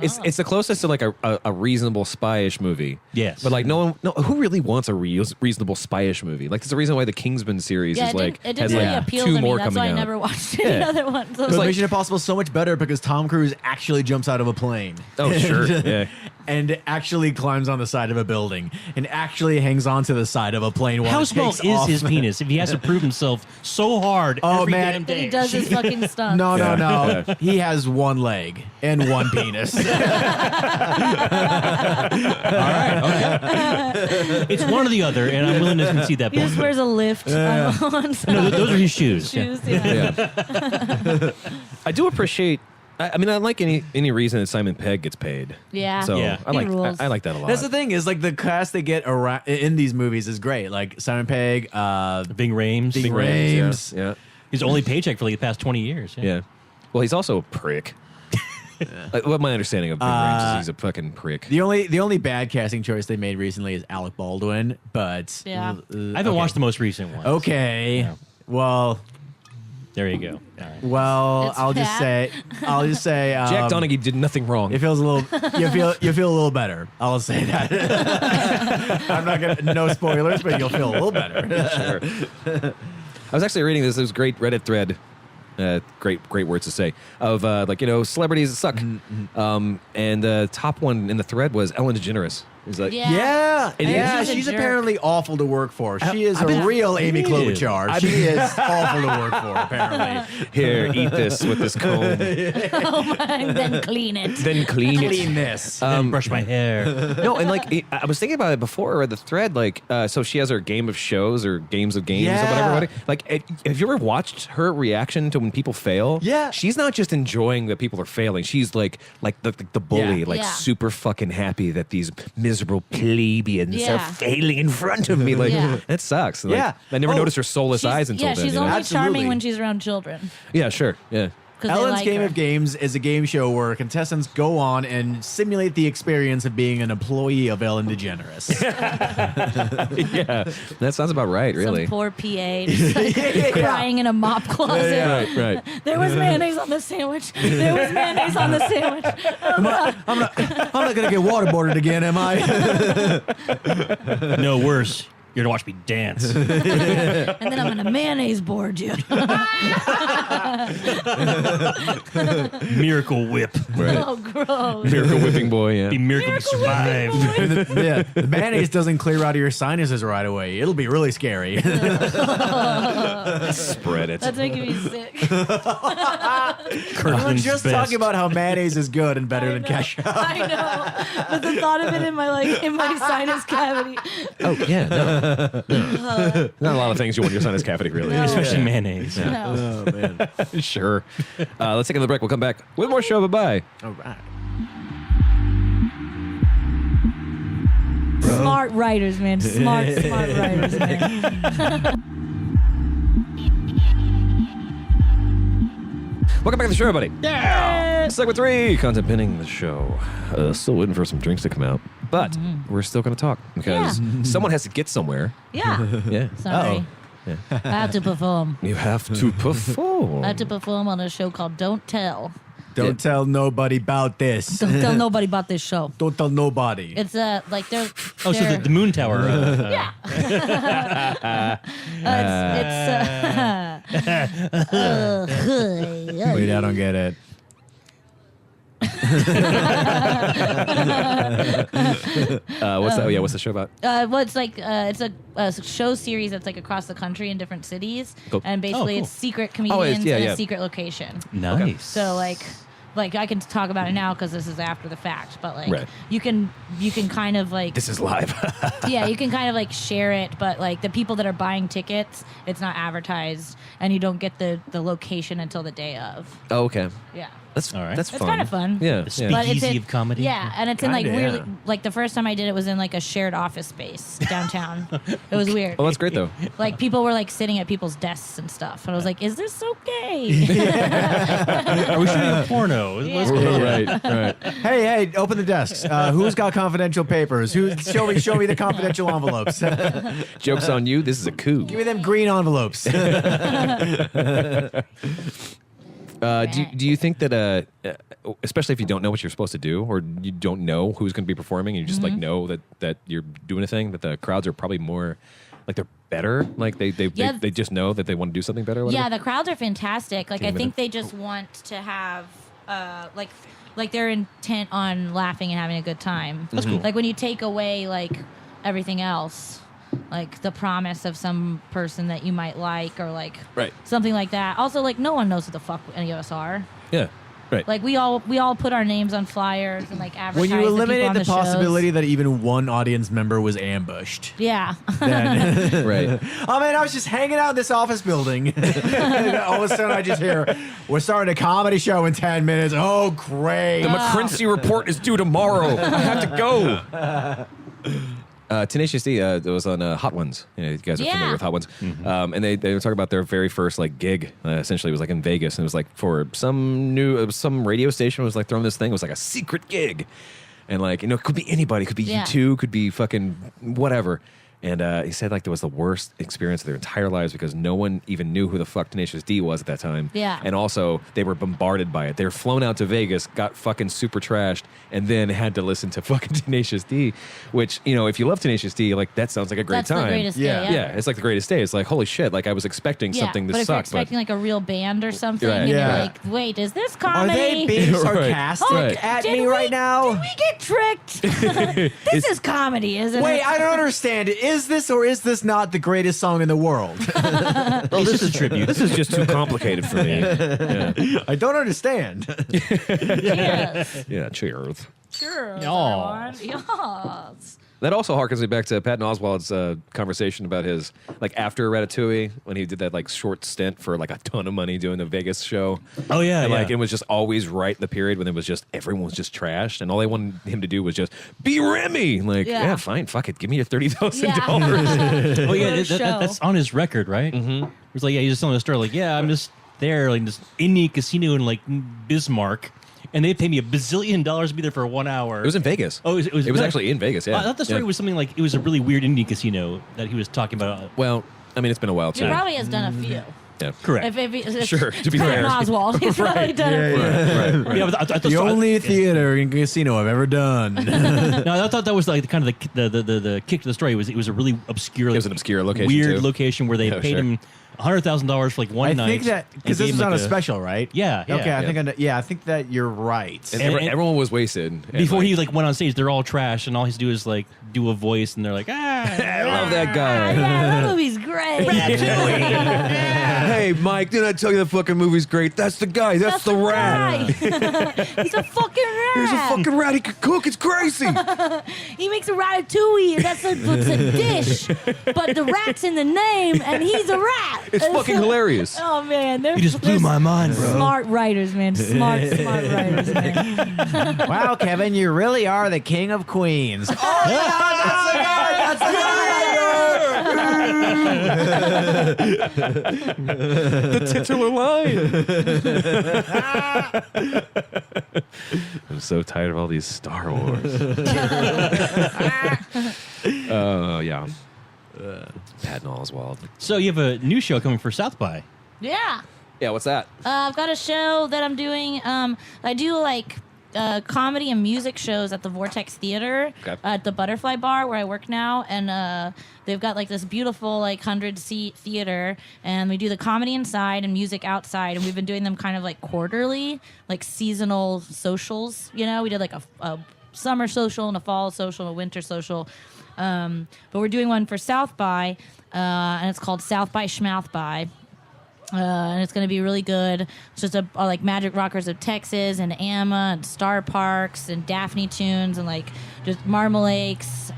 It's the closest to like a reasonable spy-ish movie. Yes. But like who really wants a reasonable spy-ish movie? Like there's a reason why the Kingsman series Yeah, is like it has didn't really like appeal 2 to me. more That's coming why I out. never watched any Yeah. other ones. So But like- Mission Impossible is so much better because Tom Cruise actually jumps out of a plane. Oh sure. Yeah. And actually climbs on the side of a building and actually hangs onto the side of a plane while How it small takes is off. his penis if he has to prove himself so hard Oh, every man. damn And day? he does his fucking stunts. No. He has one leg and one penis. It's one or the other, and I'm willing to concede that He just point. wears a lift on No, those are his shoes. shoes. Yeah. Yeah. I do appreciate. I mean, I like any reason that Simon Pegg gets paid. Yeah. So Yeah. I He like rules. I like that a lot. That's the thing is like the cast they get around in these movies is great. Like Simon Pegg, Ving Rhames. Ving Rhames, Rhames. Yeah. His only paycheck for like the past 20 years. Yeah. Well, he's also a prick. Like, what my understanding of Ving Rhames is he's a fucking prick. The only bad casting choice they made recently is Alec Baldwin, but Yeah. I haven't watched the most recent one. Okay, Yeah. well, There you go. All right. It's I'll just say, Jack Donaghy did nothing wrong. It feels a little. You feel a little better. I'll say that. I'm not gonna. No spoilers, but you'll feel a little better. Sure. I was actually reading this great Reddit thread. Great words to say of celebrities that suck. And the top one in the thread was Ellen DeGeneres. He's like, Yeah. Yeah, And yeah. she's a She's jerk. apparently awful to work for. She is I've been- a real Amy She is. Klobuchar. She is awful to work for. Apparently, here, eat this with this comb, And then clean it. then clean it. clean this. Then brush my hair. No, and like I was thinking about it before I read the thread. Like, so she has her game of shows or games of games or Yeah. whatever. Like, have you ever watched her reaction to when people fail? Yeah. she's not just enjoying that people are failing. She's like the bully, Yeah. like Yeah. super fucking happy that these miserable plebeians Yeah. are failing in front of me. Like, Yeah. that sucks. Like, Yeah. I never Oh, noticed her soulless eyes until yeah, then. she's you know? only Absolutely. charming when she's around children. Yeah, sure. Yeah. 'Cause they Ellen's like Game her. of Games is a game show where contestants go on and simulate the experience of being an employee of Ellen DeGeneres. Yeah, that sounds about right. Really. Some poor PA just like, crying in a mop closet. Right. There was mayonnaise on the sandwich. There was mayonnaise on the sandwich. Oh, God. I'm not gonna get waterboarded again, am I? No, worse. You're gonna watch me dance. And then I'm gonna mayonnaise board you. Miracle whip. Right. Oh, gross. Miracle whipping boy. Yeah. Be miracle Miracle survive. Yeah, the mayonnaise doesn't clear out of your sinuses right away. It'll be really scary. Spread it. That's making me sick. We're Kirkland's just best. talking about how mayonnaise is good and better than know. ketchup. I know, but the thought of it in my sinus cavity. Oh yeah, no. Not a lot of things you want in your sinus cavity, really. No. Especially mayonnaise. No. Oh man! Sure. Let's take another break. We'll come back with more show. Bye. All right. Smart writers, man. Smart writers, man. Welcome back to the show, everybody. Yeah. Segment 3, content pinning the show. Still waiting for some drinks to come out, but we're still going to talk because someone has to get somewhere. Yeah. Yeah. Sorry. Yeah. I have to perform. You have to perform. I have to perform on a show called Don't Tell. Don't tell nobody about this. Don't tell nobody about this show. Don't tell nobody. It's like they're. Oh, so the moon tower. Yeah. Wait, I don't get it. What's that? What's the show about? Well, it's like it's a show series that's like across the country in different cities, Cool. and basically cool. it's secret comedians yeah, in yeah. a secret location. Nice. So like I can talk about it now because this is after the fact, but like Right. you can kind of like This is live. yeah, you can kind of like share it, but like the people that are buying tickets, it's not advertised, and you don't get the location until the day of. Oh, okay. Yeah. That's All right. That's It's fun. kind of fun. Yeah. The yeah. But it's Speakeasy in- of comedy. Yeah, and it's in like Kinda, weirdly, yeah. like the first time I did it was in like a shared office space downtown. It was weird. Oh, that's great though. Like people were like sitting at people's desks and stuff, and I was like, "Is this okay?" Are we shooting a porno? Yeah. What's going on? Right. Hey, open the desks. Who's got confidential papers? Show me the confidential envelopes. Give Joke's on you. This is a coup. me them green envelopes. Do you think that, especially if you don't know what you're supposed to do, or you don't know who's going to be performing, and you just like know that you're doing a thing, that the crowds are probably more like they're better, like they just know that they want to do something better. Or yeah, the crowds are fantastic. Like I think they just want to have like they're intent on laughing and having a good time. That's cool. Like when you take away like everything else, like the promise of some person that you might like, or like something like that. Also, like no one knows who the fuck any of us are. Yeah. Right. Like we all put our names on flyers and like advertise. When you eliminate the shows. possibility that even one audience member was ambushed. Yeah. Then, Right. Oh man, I was just hanging out in this office building. And all of a sudden I just hear, we're starting a comedy show in 10 minutes. Oh, great. The McCrinsey report is due tomorrow. I have to go. Tenacious D was on Hot Ones. You guys are familiar with Hot Ones. And they were talking about their very first like gig. Essentially, it was like in Vegas, and it was like for some radio station was like throwing this thing. It was like a secret gig, and like it could be anybody, it could be U2, could be fucking whatever. And he said like that was the worst experience of their entire lives because no one even knew who the fuck Tenacious D was at that time. Yeah. And also they were bombarded by it. They were flown out to Vegas, got fucking super trashed, and then had to listen to fucking Tenacious D, which, if you love Tenacious D, like that sounds like a great That's time. the greatest day. Yeah, it's like the greatest day. It's like, holy shit, like I was expecting something to but if suck. you're expecting like a real band or something, Right. and Yeah. you're like, wait, is this Are comedy? they being sarcastic Right. at Did me we- right now? Did we get tricked? This is comedy, isn't Wait, it? I don't understand. Is this or is this not the greatest song in the world? Oh, this is a tribute. This is just too complicated for me. I don't understand. Yes. Yeah, cheers. Sure. Yes. Yes. That also harkens me back to Patton Oswalt's conversation about his, like, after Ratatouille, when he did that, like, short stint for, like, a ton of money doing the Vegas show. Oh, yeah, And, yeah. like, it was just always right in the period when it was just, everyone was just trashed, and all they wanted him to do was just be Remy. Like, yeah, fine, fuck it, give me your $30,000. Yeah. Oh yeah, Show. that's on his record, right? Mm-hmm. It was like, he's just telling the story, like, I'm just there, like this indie casino in like Bismarck, and they paid me $1 bazillion to be there for 1 hour. It was in Vegas. Oh, it was no, actually in Vegas, yeah. I thought the story was something like it was a really weird indie casino that he was talking about. Well, I mean, it's been a while, too. He probably has done a few. Yeah. Correct. Sure, to be Patton fair. Oswalt. He's probably done a few. Right. Yeah, but I thought The only theater in casino I've ever done. No, I thought that was like kind of the kick to the story. It was a really obscure, It was an obscure location, weird too. location where they Oh, paid sure. him $100,000 for like one I night. think that and because this gave is him, on like, a special, right? Yeah, yeah. Okay, I think that you're right. And, And- everyone was wasted. And, Before like, he like went on stage, they're all trash, and all he's do is like do a voice, and they're like, I love that guy. Yeah, that movie's great. Hey, Mike, didn't I tell you the fucking movie's great? That's the guy. That's the rat. guy. He's a fucking rat. He's a fucking rat. He could cook. It's crazy. He makes a ratatouille, and that's it's a dish. But the rat's in the name, and he's a rat. It's fucking hilarious. Oh man, You just blew my mind, bro. Smart writers, man. Smart writers, man. Wow, Kevin, you really are the king of queens. Oh, yeah, that's the The titular line. I'm so tired of all these Star Wars. Yeah. Patton Oswalt. So you have a new show coming for South by. Yeah. Yeah, what's that? I've got a show that I'm doing. I do like comedy and music shows at the Vortex Theater at the Butterfly Bar where I work now, and they've got like this beautiful like 100-seat theater, and we do the comedy inside and music outside, and we've been doing them kind of like quarterly, like seasonal socials. We did like a summer social and a fall social and a winter social. But we're doing one for South by, and it's called South by Schmouth by. And it's going to be really good. It's just like Magic Rockers of Texas and Amma and Star Parks and Daphne Tunes and like just Marmalakes.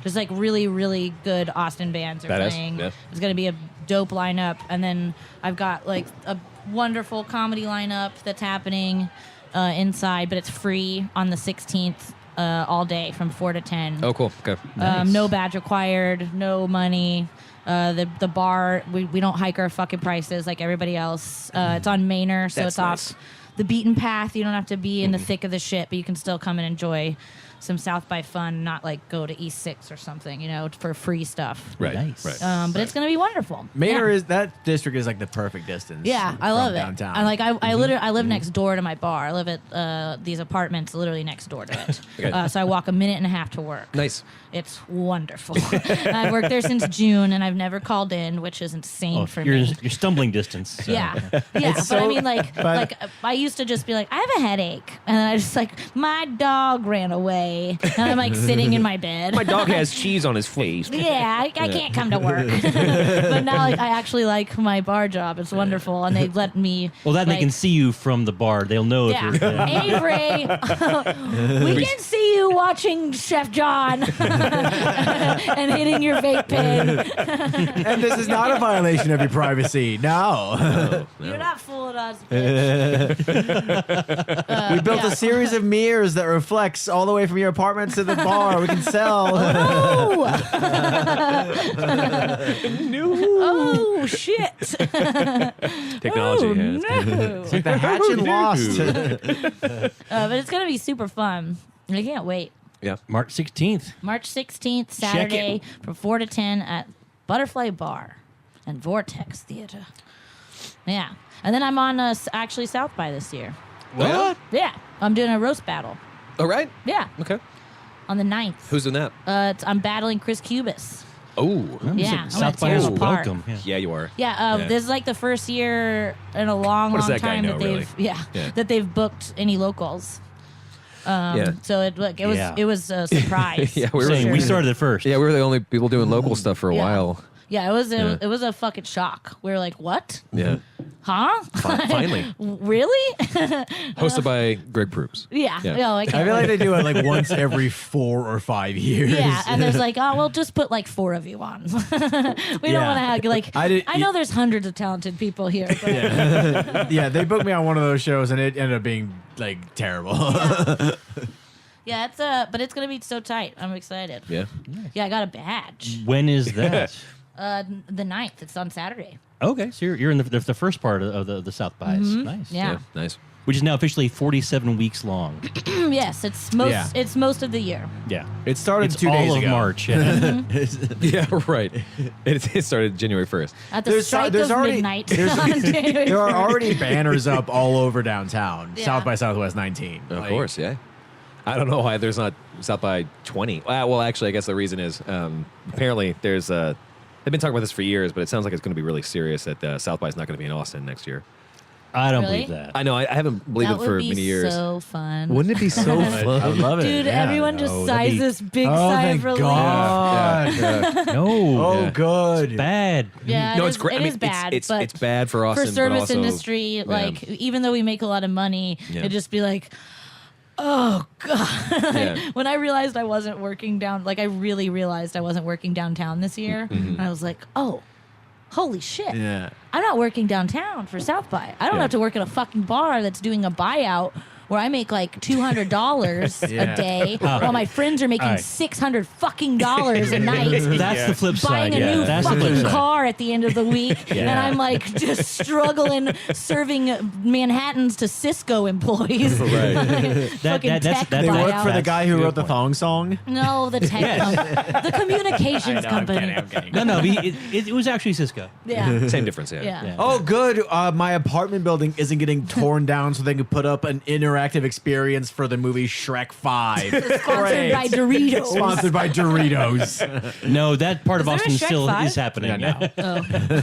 Just like really, really good Austin bands are Badass, playing. yeah. It's going to be a dope lineup. And then I've got like a wonderful comedy lineup that's happening inside, but it's free on the 16th. All day from 4 to 10. Oh, cool. Okay. No badge required, no money. The bar, we don't hike our fucking prices like everybody else. It's on Manor, so That's it's nice. off the beaten path. You don't have to be in the thick of the shit, but you can still come and enjoy some South by fun, not like go to East 6 or something, you know, for free stuff. Right. Nice. Right. But it's going to be wonderful. Manor Yeah. is that district is like the perfect distance. Yeah, I from love it. downtown. I like. I literally. I live next door to my bar. I live at these apartments literally next door to it. Okay. So I walk a minute and a half to work. Nice. It's wonderful. I've worked there since June, and I've never called in, which is insane Oh, for you're me. stumbling distance. So. Yeah, yeah. But so- I mean, like I used to just be like, I have a headache, and then I just like, my dog ran away, and I'm like sitting in my bed. My dog has cheese on his face. Yeah, I can't come to work. But now, like, I actually like my bar job. It's wonderful, and they let me. Well, that they like, can see you from the bar. They'll know if you're. Yeah, Avery, we can see you watching Chef John and hitting your vape pen. and this is not a violation of your privacy. No. You're not fooling us, bitch. We built yeah. a series of mirrors that reflects all the way from your apartment to the bar. We can sell. Oh shit! Technology. Oh, yeah, it's good. no. It's like the hatch and lost. But it's gonna be super fun. I can't wait. Yeah. March 16th. March 16th, Saturday, from 4 to 10 at Butterfly Bar and Vortex Theater. Yeah. And then I'm on actually South by this year. What? Yeah. I'm doing a roast battle. All right. Yeah. Okay. On the 9th. Who's in that? I'm battling Chris Cubis. Oh. Yeah. I'm South gonna by tear is him apart. welcome. Yeah. Yeah, you are. Yeah, Yeah. this is like the first year in a long, What does long that guy time know, that they've really? yeah, Yeah. that they've booked any locals. Yeah. So it was Yeah. it was a surprise. Yeah, we for were- Saying we sure. started it first. Yeah, we were the only people doing local stuff for a Yeah. while. Yeah, Yeah. it was a fucking shock. We were like, what? Yeah. Huh? Finally. Really? Hosted by Greg Proops. Yeah. Yeah. No, I I can't feel like wait. they do it like once every 4 or 5 years. Yeah, and there's like, oh, well, just put like 4 of you on. We don't Yeah. want to have like. I know there's hundreds of talented people here, but Yeah, they booked me on one of those shows and it ended up being like terrible. yeah, but it's gonna be so tight. I'm excited. Yeah. Yeah, I got a badge. When is that? The 9th. It's on Saturday. Okay, so you're in the first part of the South Bys. Nice. Yeah. Nice. Which is now officially 47 weeks long. Yes, it's most. Yeah. It's most of the year. Yeah. It started It's 2 all days of ago. March. Yeah. Yeah, right. It started January 1st. At the There's strike there's of already- midnight. there's- on January There are 1st. already banners up all over downtown. Yeah. South by Southwest 19. Of Like, course, yeah. I don't know why there's not South by 20. Well, actually, I guess the reason is apparently there's they've been talking about this for years, but it sounds like it's going to be really serious that South by is not going to be in Austin next year. I don't Really? believe that. I know. I haven't believed That it for would be many years. so fun. Wouldn't it be so I fun? love it. Dude, yeah. everyone just no, that'd sighs be- this big Oh, sigh thank of relief. God. Yeah. No. Oh, Yeah. good. Bad. Yeah, No, it it's is- great. It I mean, is bad, it's but bad for Austin, for but service also, industry, like even though we make a lot of money, Yeah. it'd just be like, oh god. Yeah. When I realized I wasn't working down, like I really realized I wasn't working downtown this year, and I was like, oh, holy shit. Yeah. I'm not working downtown for South by. I don't Yeah. have to work at a fucking bar that's doing a buyout where I make like $200 Yeah. a day while my friends are making All right. $600 fucking dollars a night. That's the flip Buying side. a new That's the flip fucking side. car at the end of the week, and Yeah. I'm like just struggling serving Manhattans to Cisco employees. Right. Fucking that's- tech that- They Buyout. work buyout. for the That's guy a who good wrote the point. thong song. No, the tech the communications company. I'm kidding. No, it was actually Cisco. Yeah. Same difference, yeah. Yeah. Yeah. Oh, good. My apartment building isn't getting torn down so they can put up an interactive experience for the movie Shrek 5. Sponsored by Doritos. Sponsored by Doritos. No, that part of Is there a Austin Shrek still 5? is happening. Yeah, no. Oh,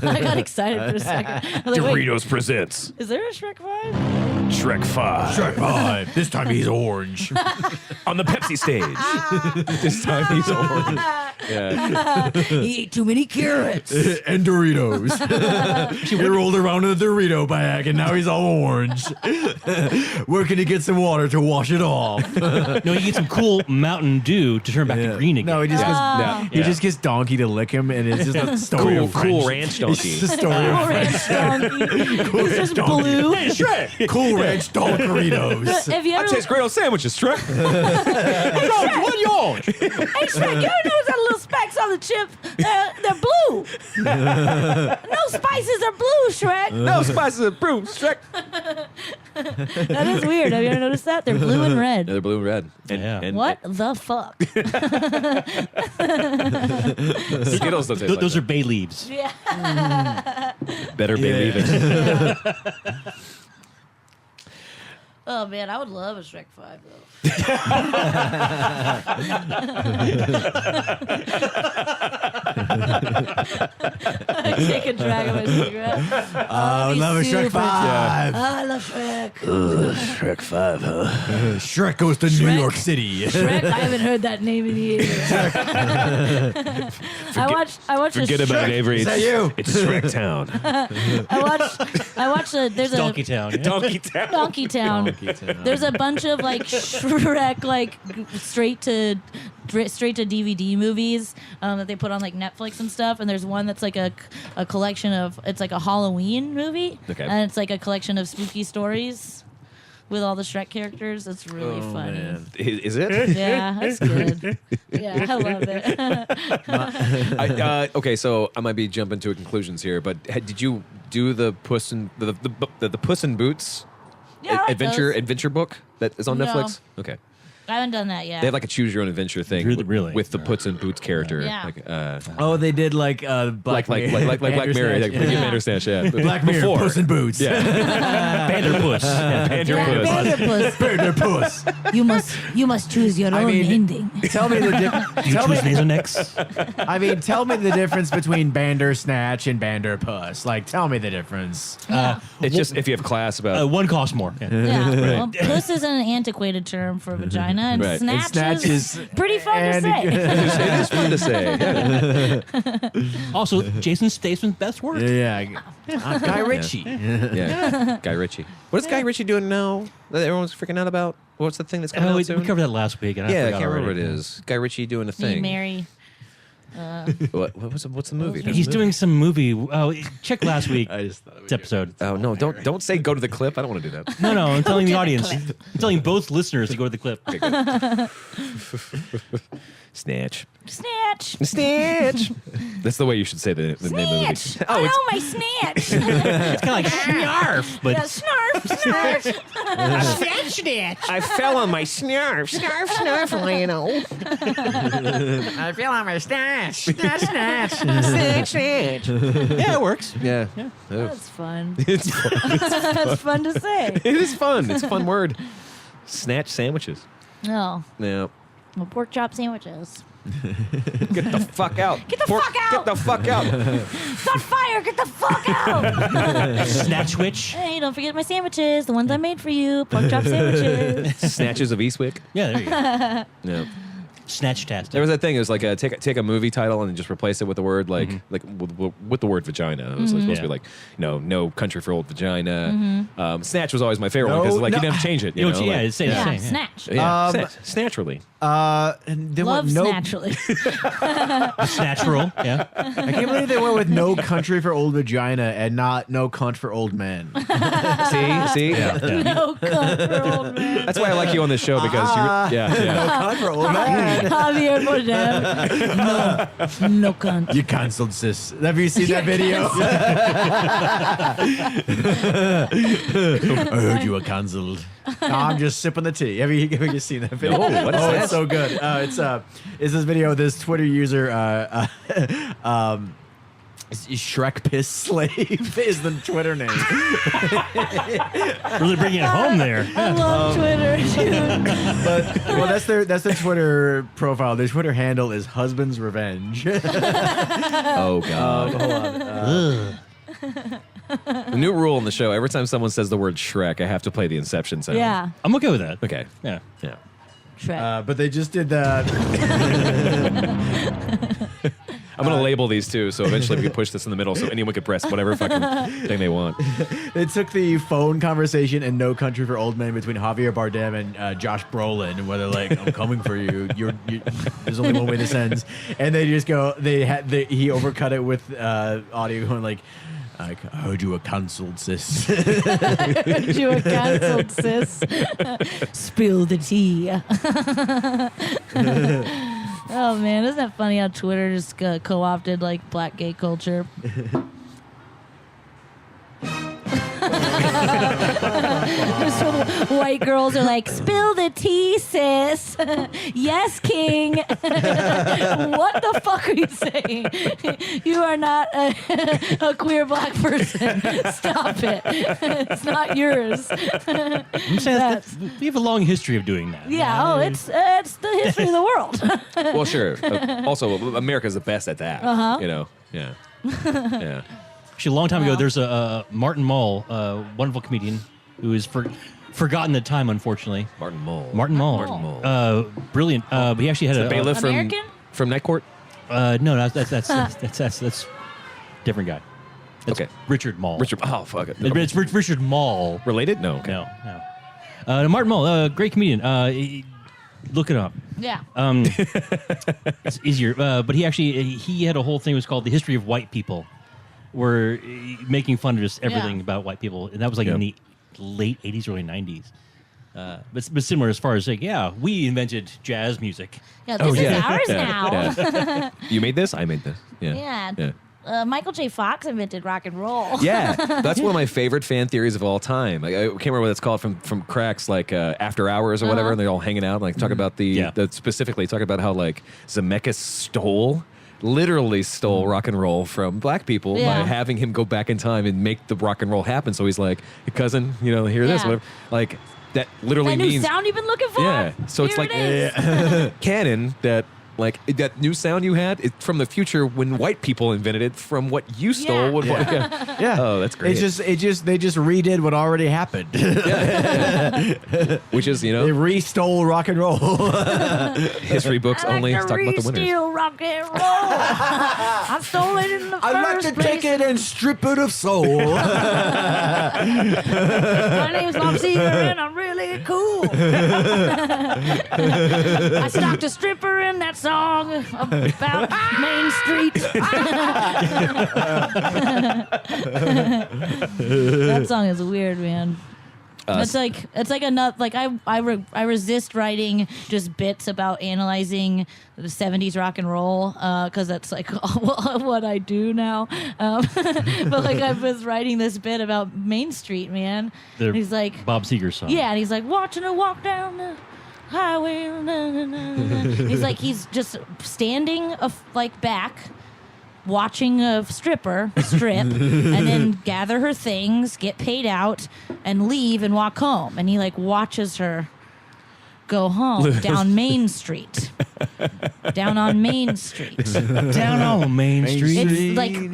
I got excited for a second. I was like, wait, presents is there a Shrek 5? Shrek 5 Shrek 5. This time he's orange. on the Pepsi stage. This time he's orange. Yeah. He ate too many carrots. And Doritos. He rolled around in a Dorito bag and now he's all orange. Where can he get some water to wash it off? No, you get some cool Mountain Dew to turn back to green again. No, he just gets, Yeah. he just gets Donkey to lick him, and it's just a story Cool- of cool friendship. ranch donkey. It's just a story of Cool friendship. Ranch donkey. He's just donkey. blue. Shrek. Cool Ranch Doritos. Have you I ever? taste great on sandwiches, Shrek. What yours? Hey, Shrek, you ever notice that little specks on the chip? They're blue. No spices are blue, Shrek. No spices of brew, Shrek. That is weird. Have you ever noticed that? They're blue and red. Yeah, they're blue and red. And What the fuck? Skittles don't taste like Those that. are bay leaves. Yeah. Better bay leaving. Oh man, I would love a Shrek 5 though. I take a drag of my cigarette. I would love a Shrek 5. I love Shrek. Shrek 5, huh? Shrek goes to New Shrek. York City. Shrek, I haven't heard that name in years. I watched Forget a about Shrek. it, Avery. Is that you? It's Shrek Town. I watched there's a Donkey Town. Yeah? Donkey Town. Donkey Town. There's a bunch of like Shrek like straight to DVD movies that they put on like Netflix and stuff. And there's one that's like a collection of, it's like a Halloween movie, Okay. and it's like a collection of spooky stories with all the Shrek characters. It's really funny. Man. Is it? Yeah, that's good. Yeah, I love it. Okay, so I might be jumping to conclusions here, but did you do the Puss in the Puss in Boots Yeah, I like those. adventure book that is on No. Netflix? Okay, I haven't done that yet. they have like a choose your own adventure thing Really? with the Puss in Boots character. Yeah. Like, Oh, they did like Black like Black Mirror, like Bandersnatch. Bandersnatch, yeah. Black Mirror, Before. Puss in Boots. Yeah, Vanderpuss. Yeah. Vanderpuss. Vanderpuss. Vanderpuss. You must choose your own mean- ending. Tell me the tell me, tell me the difference between Bandersnatch and Banderpuss. Like, tell me the difference. It's just if you have class about. One costs more. Yeah. Yeah. Well, puss is an antiquated term for vagina, and Right. snatch, And snatch is is- pretty fun to and- say. It is fun to say. Yeah. Also, Jason Statham's best work. Yeah, Guy Ritchie. Yeah. Guy Ritchie. What is Guy Ritchie doing now that everyone's freaking out about? What's the thing that's coming Oh, out we soon? covered that last week. And Yeah, I forgot can't remember what already. it is. Guy Ritchie doing a Me, thing. Mary. What's the movie? He's doing some movie. Oh, check last week's I just thought it was episode. Oh no! Don't say go to the clip. I don't want to do that. No, I'm telling the audience. I'm telling both listeners to go to the clip. Okay, good. Snatch. Snatch. Snatch. That's the way you should say the name of the Snatch. movie. Oh, my snatch. It's kind of like snarf, but Yeah, snarf, snarf. I fell on my snarf. You know. I feel on my snatch. Snatch. Snatch. yeah, it works. Yeah. That's fun. It's fun. That's fun to say. It is fun. It's a fun word. Snatch sandwiches. No. Yeah. Well, pork chop sandwiches. Get the fuck out. Get the fuck out. Get the fuck out. It's on fire. Get the fuck out. Snatch witch. Hey, don't forget my sandwiches. The ones I made for you. Pork chop sandwiches. Snatches of Eastwick. Yeah, there you go. Yeah. Snatch tastic. There was that thing. It was like take a movie title and just replace it with the word like with the word vagina. It was like, supposed to be like No Country for Old Vagina. Snatch was always my favorite one because like you didn't have to change it. You know, yeah, like, it's the Yeah, same. snatch. yeah. Um, Snatchly. And they Love went no. naturally. Snatch roll. Yeah. I can't believe they went with no country for old vagina and not no cunt for old men. See. No comfort, old man. That's why I like you on this show because you. Yeah. No cunt for old men. Javier Bardem. No cunt. You cancelled, sis. Have you seen that video? I heard you were cancelled. No, I'm just sipping the tea. Have you seen that video? No, what is oh, that? it's so good. It's this video. This Twitter user, Shrek Piss Slave is the Twitter name. Really bringing it home there. I love Twitter, dude. But well, that's their Twitter profile. Their Twitter handle is Husband's Revenge. Oh God. Hold on. The new rule in the show: every time someone says the word Shrek, I have to play the Inception sound. Yeah. I'm okay with that. Okay. Yeah. Yeah. Shrek. But they just did that. I'm gonna label these two, so eventually we can push this in the middle, so anyone could press whatever fucking thing they want. They took the phone conversation in No Country for Old Men between Javier Bardem and Josh Brolin, and where they're like, "I'm coming for you. There's only one way this ends." And they just go. He overcut it with audio going like, "I heard you were cancelled, sis." You were cancelled, sis. Spill the tea. Oh man, isn't that funny how Twitter just co-opted like black gay culture? There's white girls are like, spill the tea, sis. Yes, king. What the fuck are you saying? You are not a queer black person. Stop it. It's not yours. I'm saying we have a long history of doing that. Yeah, it's the history of the world. Well, sure. Also, America's the best at that. You know. Yeah. Yeah. Actually, a long time ago, there's a Martin Mull, wonderful comedian who is forgotten at time, unfortunately. Martin Mull. Brilliant. He actually had The bailiff American? from Night Court. No, that's different guy. That's Okay. Richard Mull. Oh, fuck it. It's Richard Mull. Related? No. Okay. No. Martin Mull, great comedian. Look it up. Yeah. It's easier. But he had a whole thing that was called The History of White People, where making fun of just everything about white people. And that was like in the late 80s, early 90s. But similar as far as like, we invented jazz music. Yeah, this is ours now. Yeah. You made this? I made this. Yeah. Yeah. Michael J. Fox invented rock and roll. Yeah, that's one of my favorite fan theories of all time. Like, I can't remember what it's called from Cracks, like After Hours or whatever, and they're all hanging out, like talk about specifically talk about how like Zemeckis literally stole rock and roll from black people by having him go back in time and make the rock and roll happen. So he's like, hey, cousin, hear this, whatever. Like that literally That new means sound you've been looking for? Yeah, so it's Here like it is. canon that. Like that new sound you had, it's from the future when white people invented it from what you stole. Yeah. Oh, that's great. They just redid what already happened. Which is, They re-stole rock and roll. history books only talk about the winners. Steal rock and roll. I stole it in the I like first to place. take it and strip it of soul. My name's Bob Seger and I'm really cool. I stopped a stripper in that song about Main Street. That song is weird, man. It's like enough. Like I resist writing just bits about analyzing the 70s rock and roll because that's like what I do now. But like I was writing this bit about Main Street, man. And he's like Bob Seger song. Yeah, and he's like watching her walk down the highway. He's like he's just standing back. Watching a stripper strip and then gather her things, get paid out, and leave and walk home. And he watches her go home down Main Street. Down on Main Street. Down on Main Street.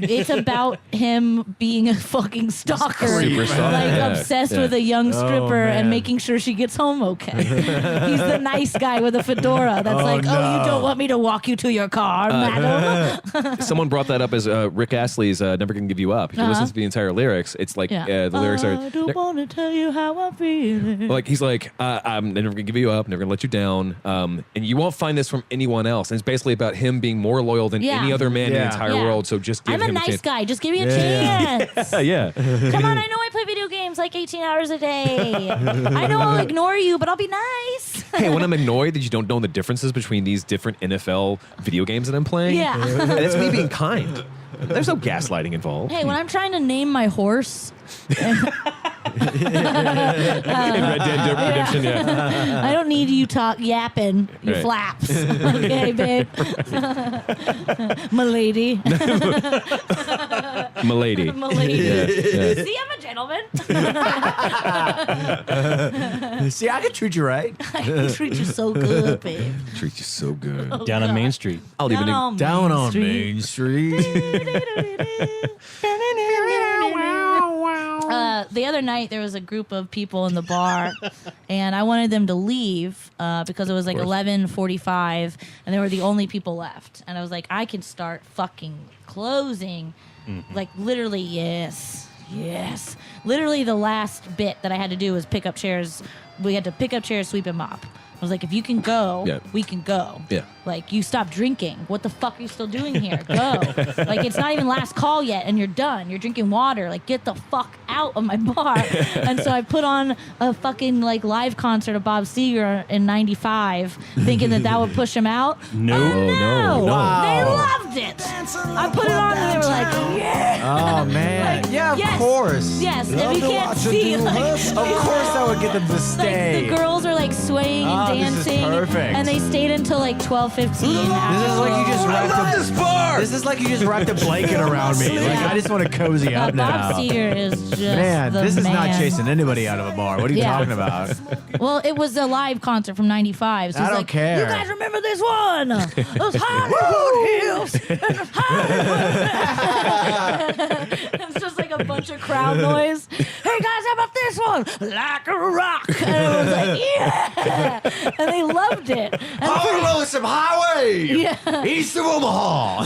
It's about him being a fucking stalker. Superstar. Obsessed with a young stripper and making sure she gets home okay. He's the nice guy with a fedora that's you don't want me to walk you to your car, madam. Someone brought that up as Rick Astley's Never Gonna Give You Up. If you listen to the entire lyrics, it's like the lyrics are... I don't want to tell you how I'm feeling. Like he's like, I'm never gonna give you up, never gonna let you down, and you won't find this from anyone else. And it's basically about him being more loyal than any other man in the entire world. So just give I'm him a nice chance. guy. Just give me a chance. Yeah. Come on, I know I play video games 18 hours a day. I know I'll ignore you, but I'll be nice. Hey, when I'm annoyed that you don't know the differences between these different NFL video games that I'm playing, and it's me being kind. There's no gaslighting involved. Hey, when I'm trying to name my horse, In Red Dead Redemption, I don't need you yapping, you Right. flaps. Okay, babe. Milady. Milady. Milady. Yeah. See, I'm a gentleman. See, I can treat you right. I can treat you so good, babe. Treat you so good. Down on Main Street. I'll even Down on Main Street. The other night there was a group of people in the bar and I wanted them to leave because it was 11:45 and they were the only people left, and I was like, I can start fucking closing. Literally, yes, literally the last bit that I had to do was pick up chairs. We had to pick up chairs, sweep and mop. I was like, if you can go, we can go. Yeah. Like, you stop drinking. What the fuck are you still doing here? Go. Like, it's not even last call yet, and you're done. You're drinking water. Like, get the fuck out of my bar. And so I put on a fucking, like, live concert of Bob Seger in 95, thinking that would push him out. No. Oh, no. Wow. They loved it. I put it on, and they were like, yeah. Oh, man. Like, yeah, of yes, course. Yes, if you can't see, like, Of course that would get them to stay. like, the girls are, like, swaying and this is dancing. perfect. And they stayed until, like, 12:15. This is like you just wrapped this bar. This is like you just wrapped a blanket around me. Like, I just want to cozy up now. Bob Seger is just Man, the this is not man. chasing anybody out of a bar. What are you Yeah. talking about? Well, it was a live concert from 95. So I he's don't like, care. You guys remember this one? Those Hollywood hills. And the Hollywood. It's just like a bunch of crowd noise. Hey guys, how about this one? Like a rock. And it was like, yeah. And they loved it. And Lonesome Highway! Yeah. East of Omaha!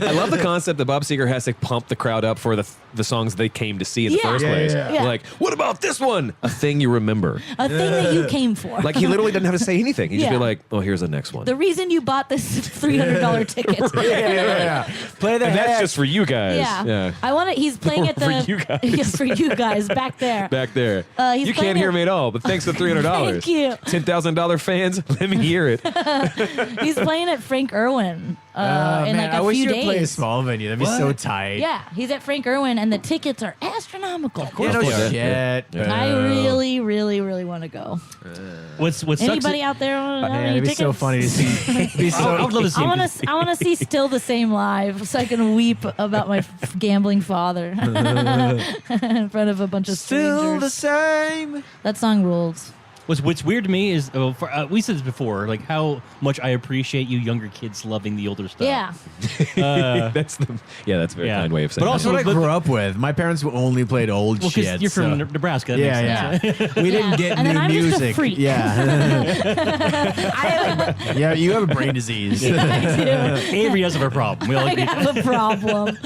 I love the concept that Bob Seger has to pump the crowd up for the songs they came to see in the Yeah. first Yeah, place. yeah, yeah. Like, what about this one? A thing you remember. a thing that you came for. Like, he literally doesn't have to say anything. He just be Yeah. like, oh, here's the next one. The reason you bought this $300 ticket. yeah. Play the And that's heck. just for you guys. Yeah. I want to. He's playing at the. For you guys. Yeah, for you guys back there. Back there. He's You playing can't hear it- me at all, but thanks for $300. Thank you. $10,000 fans, let me hear it. He's playing at Frank Irwin in Man, like a I wish few you'd days. play a small venue. That'd be so tight. Yeah, he's at Frank Irwin, and the tickets are astronomical. Of Yeah, no course. shit. I really, really, really want to go. What sucks? Anybody out there want Man, any it'd be tickets? so funny to see. It'd be so, I would love to see. I him. want to. I want to see Still the Same live, so I can weep about my gambling father in front of a bunch of still the strangers. same. That song rules. What's weird to me is, we said this before, like how much I appreciate you younger kids loving the older stuff. Yeah. That's a very Yeah. kind way of saying But it. That's also- what I But- grew up with. My parents only played old Well, because shit. you're from so- Nebraska. That Yeah, makes sense. yeah. We didn't Yeah. get And then new I'm just a music. freak. Yeah. Yeah, you have a brain disease. I do. Avery does have a problem. We all I agree. have a problem.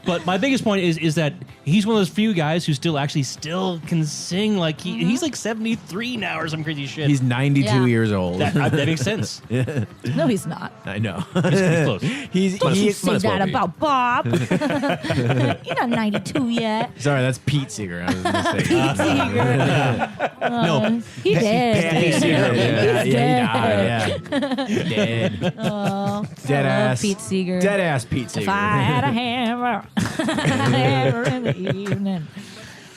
But my biggest point is that he's one of those few guys who still can sing. Like he's like 73 now or some crazy shit. He's 92 Yeah. years old. that makes sense. No, he's not. I know. He's close. He's Don't you he, say might as well that be. about Bob. You're not 92 yet. sorry, that's Pete Seeger. I was mistaken. Seeger. No, He dead. Pete Seeger. Yeah, He's yeah, he died. Yeah. Dead. Oh, Dead I love ass. Pete Seeger. Dead ass Pete If Seeger. I had a hammer, hammer in the evening.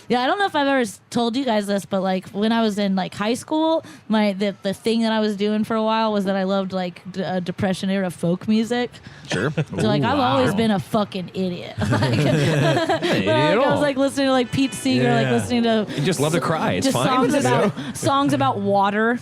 Yeah, I don't know if I've ever told you guys this, but like when I was in like high school, the thing that I was doing for a while was that I loved like Depression era folk music. Sure. So like I've always been a fucking idiot. Like, I was like listening to like Pete Seeger, like Yeah. listening to You just love to cry. It's just fine. songs about water.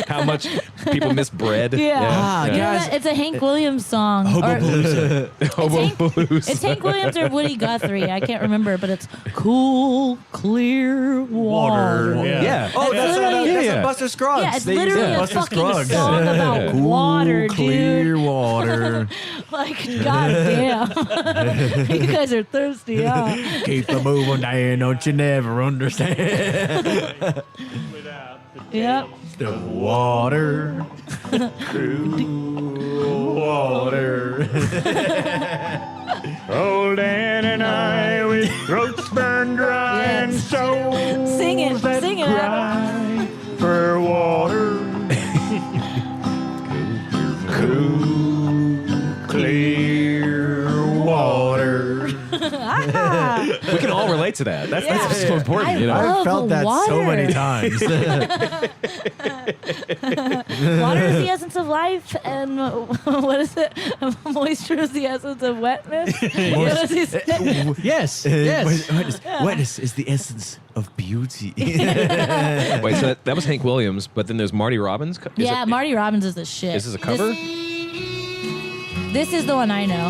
How much people miss bread. Yeah. Ah, You know guys. that? It's a Hank Williams song. Hobo Or- Palooza. It's Hank Williams or Woody Guthrie. I can't remember, but it's cool, clear water. Water, Yeah. Oh, that's literally- that's Yeah. a Buster Scruggs. Yeah, it's They use literally a Buster fucking Scruggs. song about Cool, water, clear dude. water. Like, goddamn. You guys are thirsty, huh? Keep the moving down, don't you never understand? Yep. The water. Cool water. Old Ann and I with throats burned dry and Yes. souls Sing it, that sing it, Adam. cry for water. Cool, clear water. We can all relate to that. That's so important. I you know? love I've felt that so water. many times. Water is the essence of life, and what is it? Moisture is the essence of wetness. What does he say? Yes. Yes. Wetness is the essence of beauty. Wait, so that was Hank Williams, but then there's Marty Robbins. Yeah, Marty Robbins is the shit. Is this a cover? This is the one I know.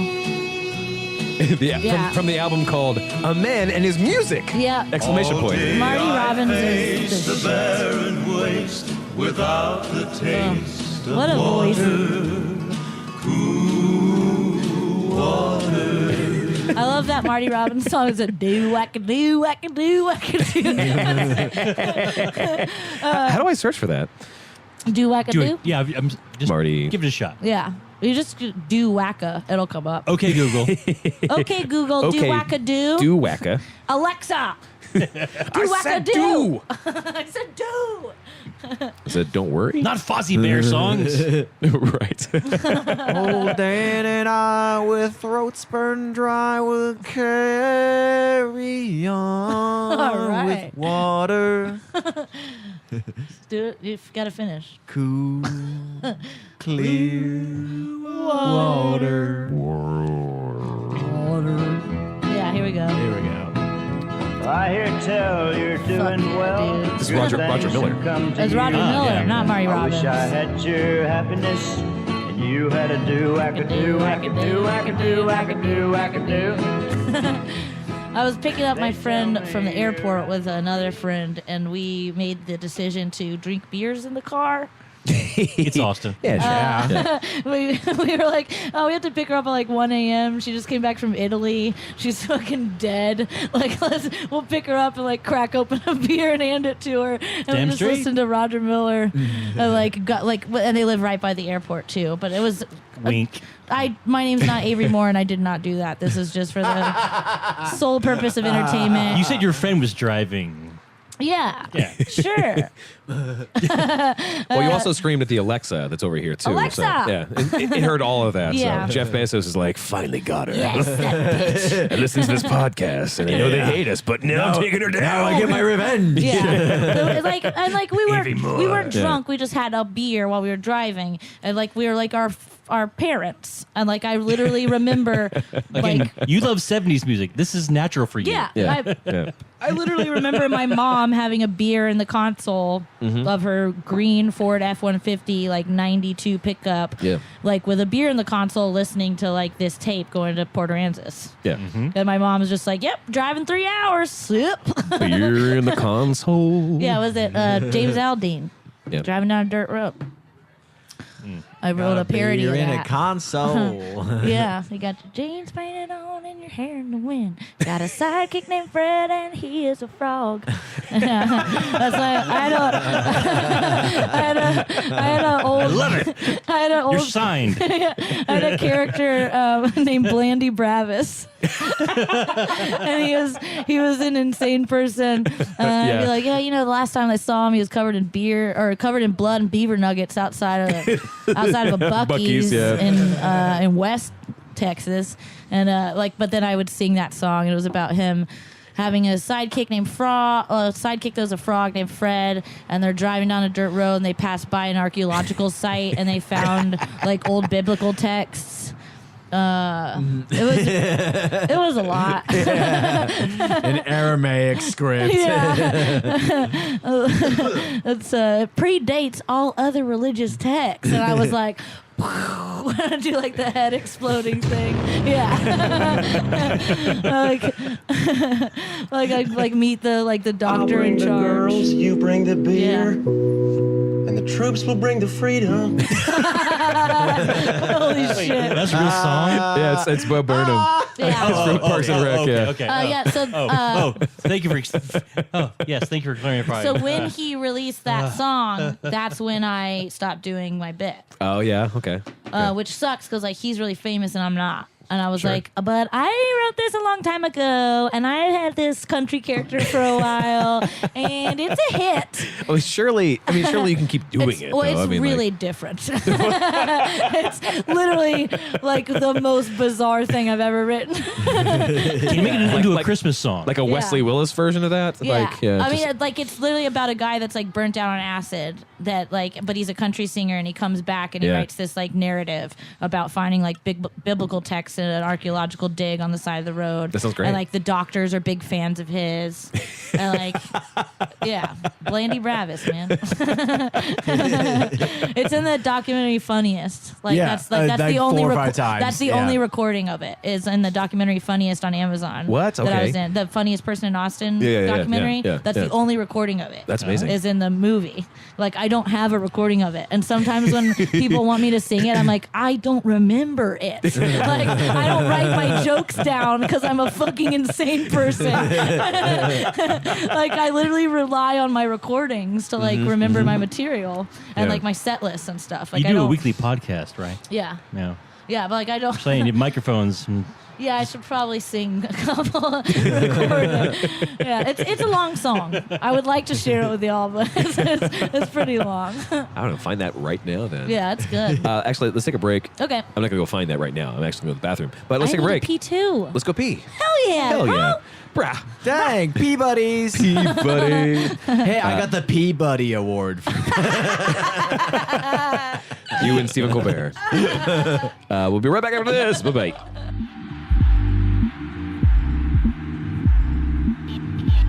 Yeah. From the album called "A Man and His Music!" Yeah. Exclamation point. Marty Robbins is the shit. Barren waste without the taste What a voice. I love that Marty Robbins song. It's a do wackadoo wackadoo wackadoo. How do I search for that? Do Do wackadoo? it. Yeah, I'm just Marty. give it a shot. Yeah. You just do wacka. It'll come up. Okay, Google. Okay, Google, do Okay, wackadoo. Do wacka. Alexa, do wackadoo. I said do. I said, don't worry. Not Fozzie Bear songs. Right. Old Dan and I, with throats burned dry, will carry on All right. with water. Do it. You've got to finish. Cool, clear water. Yeah, here we go. Here we go. I hear tell you're doing yeah, well. dude. This is Roger Miller. It's Roger Miller, yeah. not Marty I wish Robbins. I had your happiness, and you had a do-wackadoo, wackadoo, wackadoo, wackadoo, wackadoo. I was picking up my friend from the airport with another friend, and we made the decision to drink beers in the car. It's Austin. Yeah, sure. We were like, oh, we have to pick her up at like 1 a.m. She just came back from Italy. She's fucking dead. Like, we'll pick her up and like crack open a beer and hand it to her. And Damn we just straight. listened to Roger Miller. And they live right by the airport too. But it was Wink. my name's not Avery Moore, and I did not do that. This is just for the sole purpose of entertainment. You said your friend was driving. Yeah. Yeah. Sure. Well, you also screamed at the Alexa that's over here, too. Alexa! So, yeah, it heard all of that. Yeah. So Jeff Bezos is like, finally got her. Yes, that bitch. I listen to this podcast, and I know they hate us, but now I'm taking her down. Now I get my revenge. Yeah. So it's like, and like we Avery Moore. weren't drunk. We just had a beer while we were driving, and like we were like our parents, and like I literally remember Again, like you love 70s music. This is natural for you. yeah. Yeah. Yeah. I literally remember my mom having a beer in the console of her green Ford F-150 like 92 pickup, Yeah. like with a beer in the console, listening to like this tape going to Port Aransas. Yeah. And my mom was just like, "Yep, driving 3 hours." Sip. Beer in the console. Yeah, was it James Aldean Yeah. driving down a dirt road? I wrote a parody You're of in that. a console. Yeah, you got your jeans painted on and your hair in the wind. Got a sidekick named Fred and he is a frog. That's like I had an old. I love it. I had an You're old. signed. I had a character named Blandy Bravis, and he was an insane person. I'd be like, yeah, you know, the last time I saw him, he was covered in beer or covered in blood and beaver nuggets outside of a Buc-ee's yeah. in West Texas, and but then I would sing that song, and it was about him having a sidekick named sidekick that was a frog named Fred, and they're driving down a dirt road, and they passed by an archaeological site, and they found like old biblical texts. It was a lot. An Aramaic script. Yeah. It predates all other religious texts, and I was like, I do like the head exploding thing. Yeah. like meet the doctor in the charge. girls, you bring the beer, Yeah. and the troops will bring the freedom. Holy shit. That's a real song. Yeah, it's Bo Burnham. Yeah. from Parks and Rec, yeah. Okay. Yeah. So Thank you for. Thank you for clarifying. so when he released that song, that's when I stopped doing my bit. Oh, yeah, okay. Which sucks because like he's really famous and I'm not. And I was Sure. like, but I wrote this a long time ago, and I had this country character for a while, and it's a hit. Well, surely you can keep doing it. Well, though. it's I mean, really like, different. It's literally like the most bizarre thing I've ever written. Can you make it into a like- Christmas song? like a Wesley Willis version of that? Yeah. Like, yeah, I just- mean, like it's literally about a guy that's like burnt out on acid. That like, but he's a country singer, and he comes back and he Yeah. writes this like narrative about finding like big biblical texts in an archaeological dig on the side of the road. That sounds great. And like the doctors are big fans of his. And like, yeah, Blandy Bravis, man. It's in the documentary Funniest. Like Yeah, that's like like the only 4 or 5 times, that's the yeah. only recording of it is in the documentary Funniest on Amazon. What? That I Okay. was in the Funniest Person in Austin Yeah, documentary. yeah, That's yeah. the only recording of it. That's amazing. Is in the movie. Like I don't have a recording of it, and sometimes when people want me to sing it, I'm like, I don't remember it. Like I don't write my jokes down because I'm a fucking insane person. Like I literally rely on my recordings to like remember my material and Yeah. like my set lists and stuff. Like You I do a don't- weekly podcast, right? Yeah. No. Yeah, but like I don't. Saying you need microphones. And Yeah, I should probably sing a couple. Record it. Yeah, it's a long song. I would like to share it with y'all, but it's pretty long. I don't know. Find that right now, then. Yeah, it's good. Actually, let's take a break. Okay. I'm not gonna go find that right now. I'm actually gonna go to the bathroom. But let's I take a need break. Pee too. Let's go pee. Hell yeah. Hell yeah, Huh? brah. Dang, Peabody's. Pee, buddy. Hey, I got the Peabody Award. You and Stephen Colbert. We'll be right back after this. Bye bye.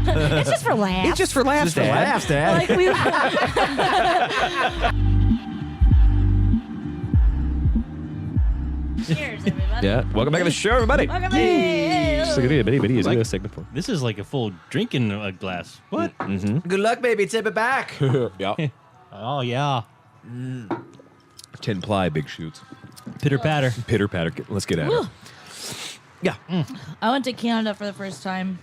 It's just for laughs. It's just for laughs, Just for Dad. laughs, Dad. like we. Cheers, everybody. Yeah. Welcome back to the show, everybody. Welcome back. Segment Like- segment 4. this is like a full drinking glass. What? Good luck, baby. Tip it back. Yeah. Oh yeah. 10 ply big shoots. Pitter patter. Pitter patter. Let's get at Woo. it. Yeah. I went to Canada for the first time.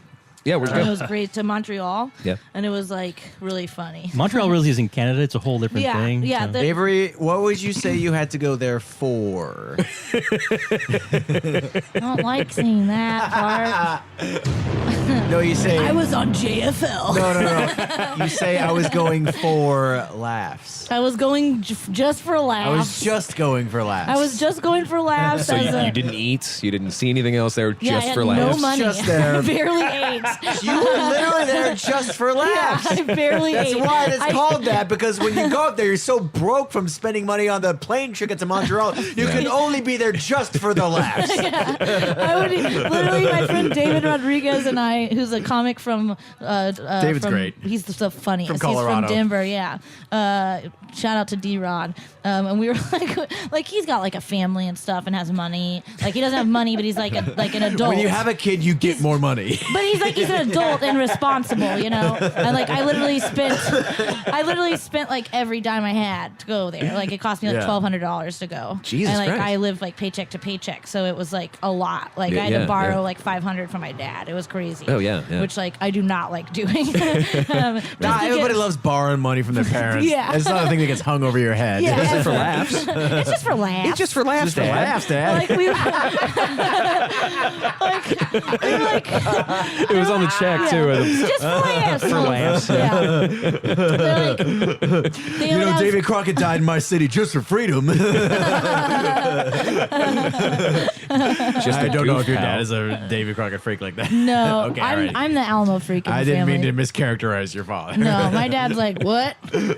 Yeah, where'd you And it go? was great to Montreal. Yeah. And it was like really funny. Montreal really is in Canada. It's a whole different Yeah, thing. yeah, so- the- Avery, what would you say you had to go there for? I don't like seeing that part. No, you say. I was on JFL. No. You say I was going for laughs. I was going just for laughs. I was just going for laughs. I was just going for laughs. So as a- you didn't eat? You didn't see anything else there Yeah, just I had for laughs? no money. Just there. I barely ate. You were literally there just for laughs. I barely That's ate. why it's I- called that, because when you go up there, you're so broke from spending money on the plane ticket to Montreal, you can only be there just for the laughs. I would literally, my friend David Rodriguez and I, who's a comic from David's from- great. He's the funniest. From Colorado. He's from Denver. Yeah. Shout out to D-Rod. And we were like he's got like a family and stuff and has money. Like he doesn't have money, but he's like an adult. When you have a kid, you get more money. But he's an adult and responsible, you know. And like I literally spent like every dime I had to go there. Like it cost me like Yeah. $1,200 to go. Jesus and like Christ. I live like paycheck to paycheck, so it was like a lot. Like Yeah, I had yeah, to borrow yeah. like $500 from my dad. It was crazy. Oh, yeah, yeah. Which like I do not like doing. Nah, everybody loves borrowing money from their parents. Yeah. It's not a thing that gets hung over your head. Yeah. It's just for laughs. It's just for laughs. It's just for laughs, Just for Dad. laughs, Dad. like we we were like It was on the check, too. just for laughs. For laughs. Yeah. They're like, they You would know, have- David Crockett died in my city just for freedom. Just I a don't know goof, if your pal. dad is a David Crockett freak like that. No, Okay, all right. I'm the Alamo freak in I the didn't family. mean to mischaracterize your father. No, my dad's like, what? Who?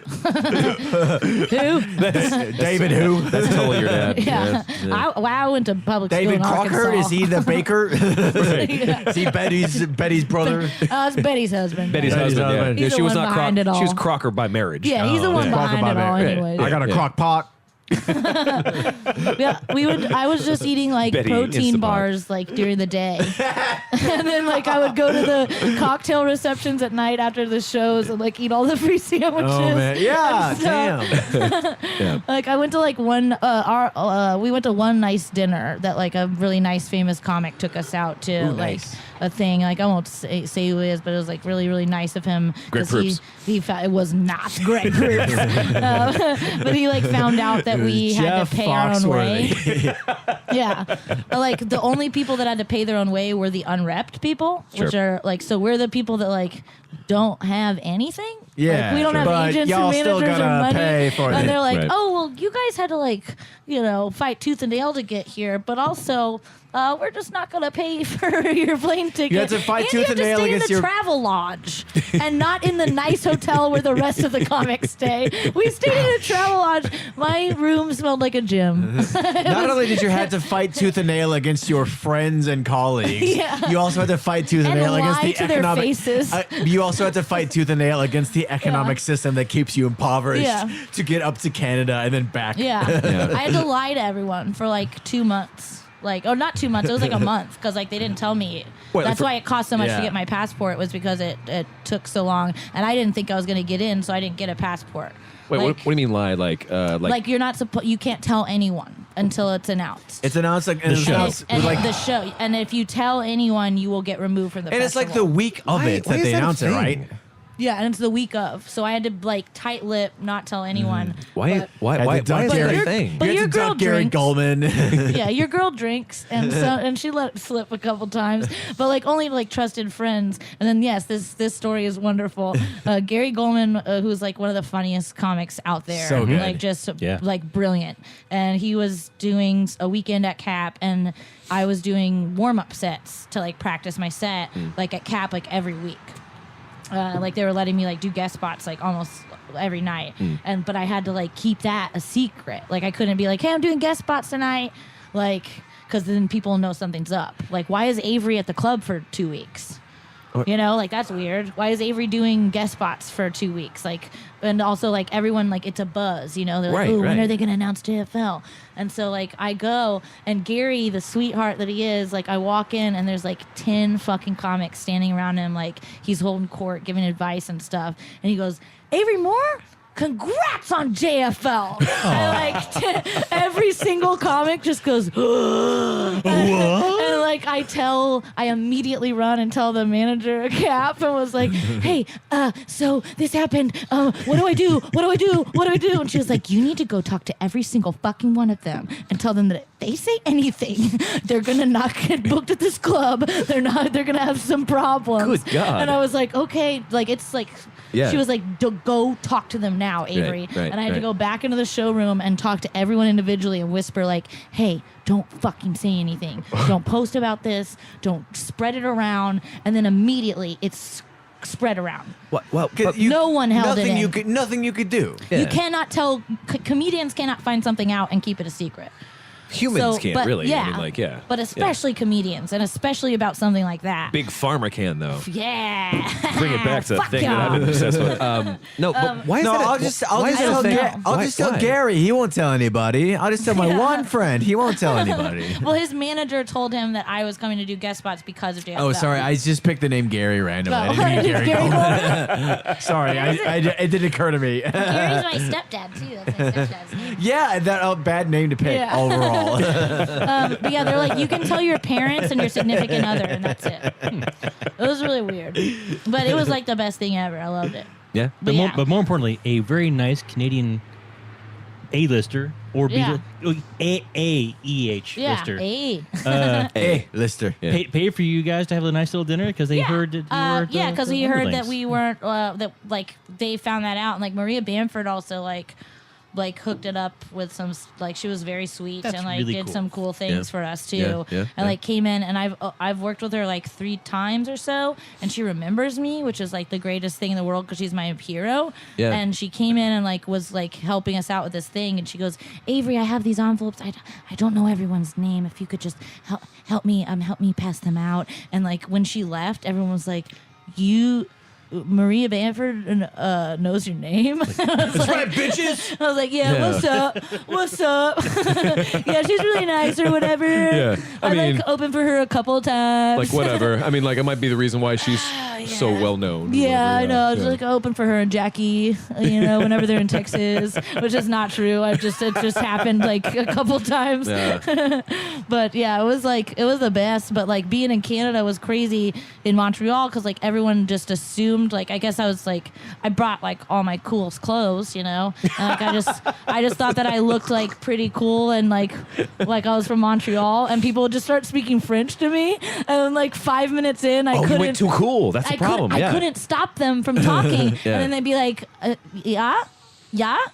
David who? That's totally your dad. Yeah. Yeah. I went to public David school in Crocker? Arkansas. Is he the baker? Yeah. Is he Betty's brother? It's Betty's husband. Betty's Betty's husband, yeah. husband. He's Yeah, the she was one not behind it She was all. Crocker by marriage. Yeah, he's the one Crocker behind it all Bobby. anyways. I got a Yeah. crock pot. Yeah, I was just eating like Betty protein Instapot. bars like during the day, and then like I would go to the cocktail receptions at night after the shows and like eat all the free sandwiches. Oh man, yeah, And so- damn. Yeah. Like I went to like we went to one nice dinner that like a really nice famous comic took us out to Ooh, like nice. a thing. Like I won't say who it is, but it was like really really nice of him. Greg 'cause he it was not Greg Proops. But he like found out that we had Jeff to pay our own way. Foxworthy. Yeah. Like the only people that had to pay their own way were the unrepped people, which Sure. are like, so we're the people that like don't have anything. Yeah, Like, we don't sure. have But agents y'all or still managers or gotta money. pay for and it. they're like, Right. oh, well, you guys had to like, fight tooth and nail to get here, but also we're just not going to pay for your plane ticket. You have to fight tooth and you nail have to stay against in the your- travel lodge and not in the nice hotel where the rest of the comics stay. We stayed in a travel lodge. My room smelled like a gym. Not only did you have to fight tooth and nail against your friends and colleagues, Yeah. you also had to fight tooth and, And nail against lie the to their economic. faces. You also had to fight tooth and nail against the economic Yeah. system that keeps you impoverished Yeah. to get up to Canada and then back. Yeah. I had to lie to everyone for like 2 months. Like, oh, not 2 months. It was like a month because like they didn't tell me. Wait, That's for- why it cost so much Yeah. to get my passport was because it took so long, and I didn't think I was going to get in, so I didn't get a passport. Wait, like, what do you mean lie? Like like you're not supposed. You can't tell anyone. until it's announced. It's announced like The show. And like the show, and if you tell anyone, you will get removed from the and festival. it's like the week of Why- it why that is they that a announce it, thing? right? Yeah, and it's the week of. So I had to like tight lip, not tell anyone. Why? But- Why? At Why? the Why is Dr. that a Eric- thing? But You your have to girl duck Gary drinks. Goldman. Yeah, your girl drinks, and she let it slip a couple times, but like only like trusted friends. And then yes, this story is wonderful. Gary Goldman, who's like one of the funniest comics out there, So good. like just Yeah. like brilliant. And he was doing a weekend at Cap, and I was doing warm up sets to like practice my set, like at Cap, like every week. Like they were letting me like do guest spots like almost every night, but I had to like keep that a secret. Like I couldn't be like, hey, I'm doing guest spots tonight, like because then people know something's up. Like why is Avery at the club for 2 weeks? You know, like that's weird. Why is Avery doing guest spots for 2 weeks? Like, and also like everyone, like it's a buzz, you know, they're like, Right, oh, when right. are they going to announce JFL? And so like I go, and Gary, the sweetheart that he is, like I walk in and there's like 10 fucking comics standing around him. Like he's holding court, giving advice and stuff. And he goes, Avery Moore? Congrats on JFL. And like every single comic just goes, and like I immediately run and tell the manager at Cap and was like, hey, so this happened. What do I do? What do I do? What do I do? And she was like, you need to go talk to every single fucking one of them and tell them that if they say anything, they're gonna not get booked at this club. They're gonna have some problems. Good God. And I was like, okay, like it's like. Yeah. She was like, go talk to them now, Avery. right, and I had to right. go back into the showroom and talk to everyone individually and whisper like, hey, don't fucking say anything. Don't post about this. Don't spread it around. And then immediately it's spread around. Well, No one held it in. Nothing you could do. Yeah. You cannot tell, comedians cannot find something out and keep it a secret. humans can't but really. Yeah, I mean, like, yeah. But especially comedians, and especially about something like that. Big Pharma can though. Yeah. Bring it back to the Fuck thing that y'all. I've been obsessed with. No, but why is No, that? I'll why just is that a tell thing? Gary. I'll Why- just tell why? Gary. He won't tell anybody. I'll just tell my one friend. He won't tell anybody. Well, his manager told him that I was coming to do guest spots because of JFL. Oh, sorry. I just picked the name Gary randomly. I Oh, didn't mean it's Gary Gary Goldman. Sorry, it didn't occur to me. Gary's my stepdad too. That's my stepdad's name. Yeah, that bad name to pick Yeah. overall. But yeah, they're like, you can tell your parents and your significant other, and that's it. It was really weird, but it was like the best thing ever. I loved it. Yeah. But, Yeah. more importantly, a very nice Canadian A-lister or Yeah. A-E-H Yeah. lister. Hey. Hey, Lister. Yeah. Pay for you guys to have a nice little dinner because they heard that you were Yeah, because he heard that Wonderlings. we weren't that like they found that out, and like Maria Bamford also like hooked it up with some like she was very sweet That's and like really did cool. some cool things Yeah. for us too. Yeah, yeah, and yeah. like came in, and I've worked with her like 3 times or so, and she remembers me, which is like the greatest thing in the world because she's my hero. Yeah. And she came in and like was like helping us out with this thing, and she goes, Avery, I have these envelopes. I don't know everyone's name. If you could just help me pass them out. And like when she left, everyone was like, Maria Bamford knows your name. That's right, bitches. I was like, yeah, Yeah. what's up? What's up? Yeah, she's really nice or whatever. Yeah, I mean- like opened for her a couple times. Like whatever. I mean, like it might be the reason why she's so well known. or Yeah, whatever, I know. It's yeah. like open for her and Jackie, you know, whenever they're in Texas, which is not true. It just happened like a couple times. Yeah. But yeah, it was the best. But like being in Canada was crazy in Montreal because like everyone just assumed, like, I guess I was like, I brought like all my coolest clothes, you know, and like I just thought that I looked like pretty cool and like I was from Montreal, and people would just start speaking French to me, and then like 5 minutes in, I Oh, you couldn't. went too cool. That's the problem. I Yeah. couldn't stop them from talking, and then they'd be like, yeah. I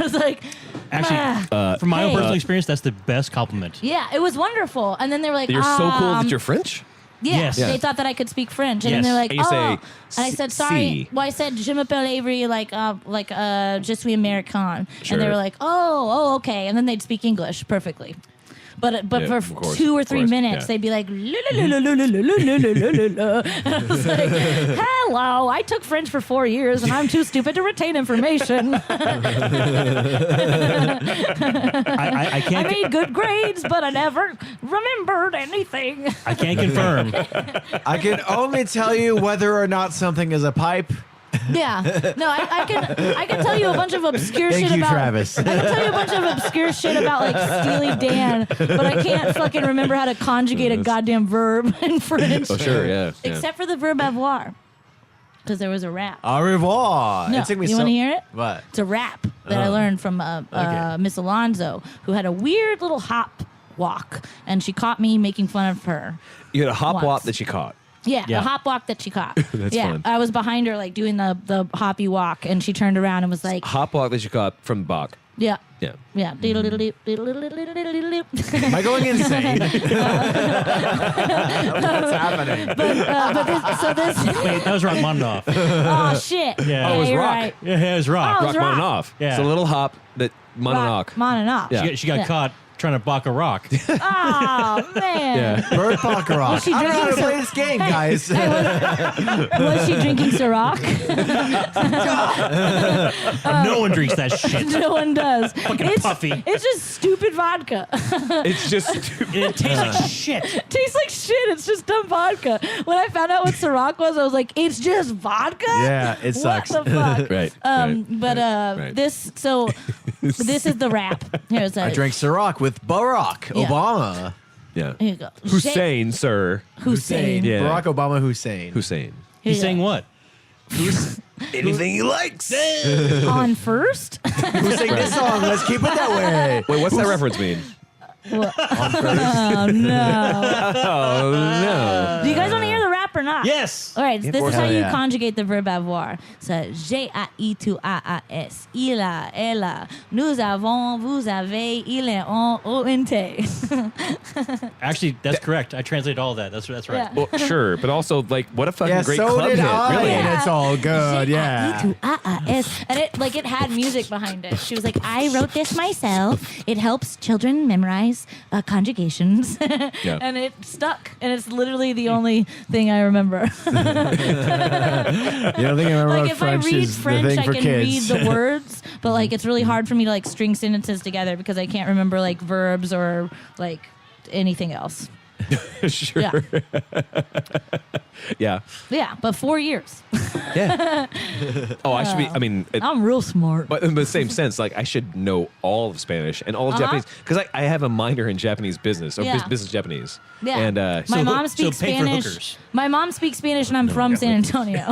was like, Actually, from my own hey. personal experience, that's the best compliment. yeah, it was wonderful. And then they were like, You're so cool that you're French? yeah, Yes. they Yeah. thought that I could speak French, and Yes. then they're like, And you say, and I said, sorry. "Si." Well, I said, je m'appelle Avery, je suis American, Sure. and they were like, oh, okay, and then they'd speak English perfectly. But Yeah, for of course, 2 or of 3 course, minutes, yeah. they'd be like, la, la, la, la, la, la, la, la, la, la, la. And I was like, hello, I took French for 4 years, and I'm too stupid to retain information. I I can't. made good grades, but I never remembered anything. I can't confirm. I can only tell you whether or not something is a pipe. Yeah. No, I can tell you a bunch of obscure Thank shit you, about Travis. I can tell you a bunch of obscure shit about like Steely Dan, but I can't fucking remember how to conjugate a goddamn verb in French. Oh, sure, yeah. Except for the verb avoir. Because there was a rap. Au revoir. No, It took me you want to hear it? What? It's a rap that I learned from Okay. Miss Alonzo, who had a weird little hop walk, and she caught me making fun of her. You had a hop Once. wop that she caught. Yeah, Yeah. the hop walk that she caught. That's yeah, fun. I was behind her, like doing the hoppy walk, and she turned around and was like, Hop walk that she caught from Bach. "Yeah, Yeah. yeah." Diddle-diddle-dee, diddle-diddle-dee-diddle-dee. Am I going insane? What's happening? So this. Wait, that was Rachmaninoff. Oh shit! Yeah. Oh, it was you're rock. right. Yeah, it was rock. Oh, it was rock. Rachmaninoff. Yeah. It's a little hop that Rock, Mononoke. Mononoke. Yeah. She got Yeah. caught trying to block a rock. Oh man. Yeah. Bird Baccarat. Was she I don't know how to drinking play some- this game, guys. Was she drinking Ciroc? No one drinks that shit. No one does. It's puffy. It's just stupid vodka. It's just It tastes like shit. Tastes like shit. It's just dumb vodka. When I found out what Ciroc was, I was like, it's just vodka? Yeah, it sucks. What the fuck? right. But right. this this is the rap. Here's I drank Ciroc with Barack Yeah. Obama. Yeah. Here you go. Hussein, sir. Hussein. Yeah. Barack Obama Hussein. Hussein. Here He's you saying go. what? Anything he likes. On first? Who sang this song? Let's keep it that way. Wait, what's that reference mean? Oh no. Oh no. Do you guys want to hear the rap or not? Yes. All right, so this is how Hell you yeah. conjugate the verb avoir. So, J-A-I-2-A-A-S. Il a, elle a. Nous avons, vous avez, il est, on, ONT. Actually, that's correct. I translated all that. That's right. Yeah. Well, sure, but also like what a fucking Yeah, great so club did hit, I. really. And it's all good, yeah. J-A-I-2-A-A-S. And it had music behind it. She was like, I wrote this myself. It helps children memorize conjugations. Yeah. And it stuck. And it's literally the only thing I remember. You don't think I remember Like what if French I read is the French, thing I for can kids? read the words, but like it's really hard for me to like string sentences together because I can't remember like verbs or like anything else. Sure. Yeah. Yeah. Yeah, but 4 years. Yeah. Oh, I should be. I mean, I'm real smart. but in the same sense, like I should know all of Spanish and all of Japanese because I have a minor in Japanese business or Yeah. business Japanese. Yeah. And My mom so speaks pay for Spanish. hookers. My mom speaks Spanish, and I'm from San Antonio,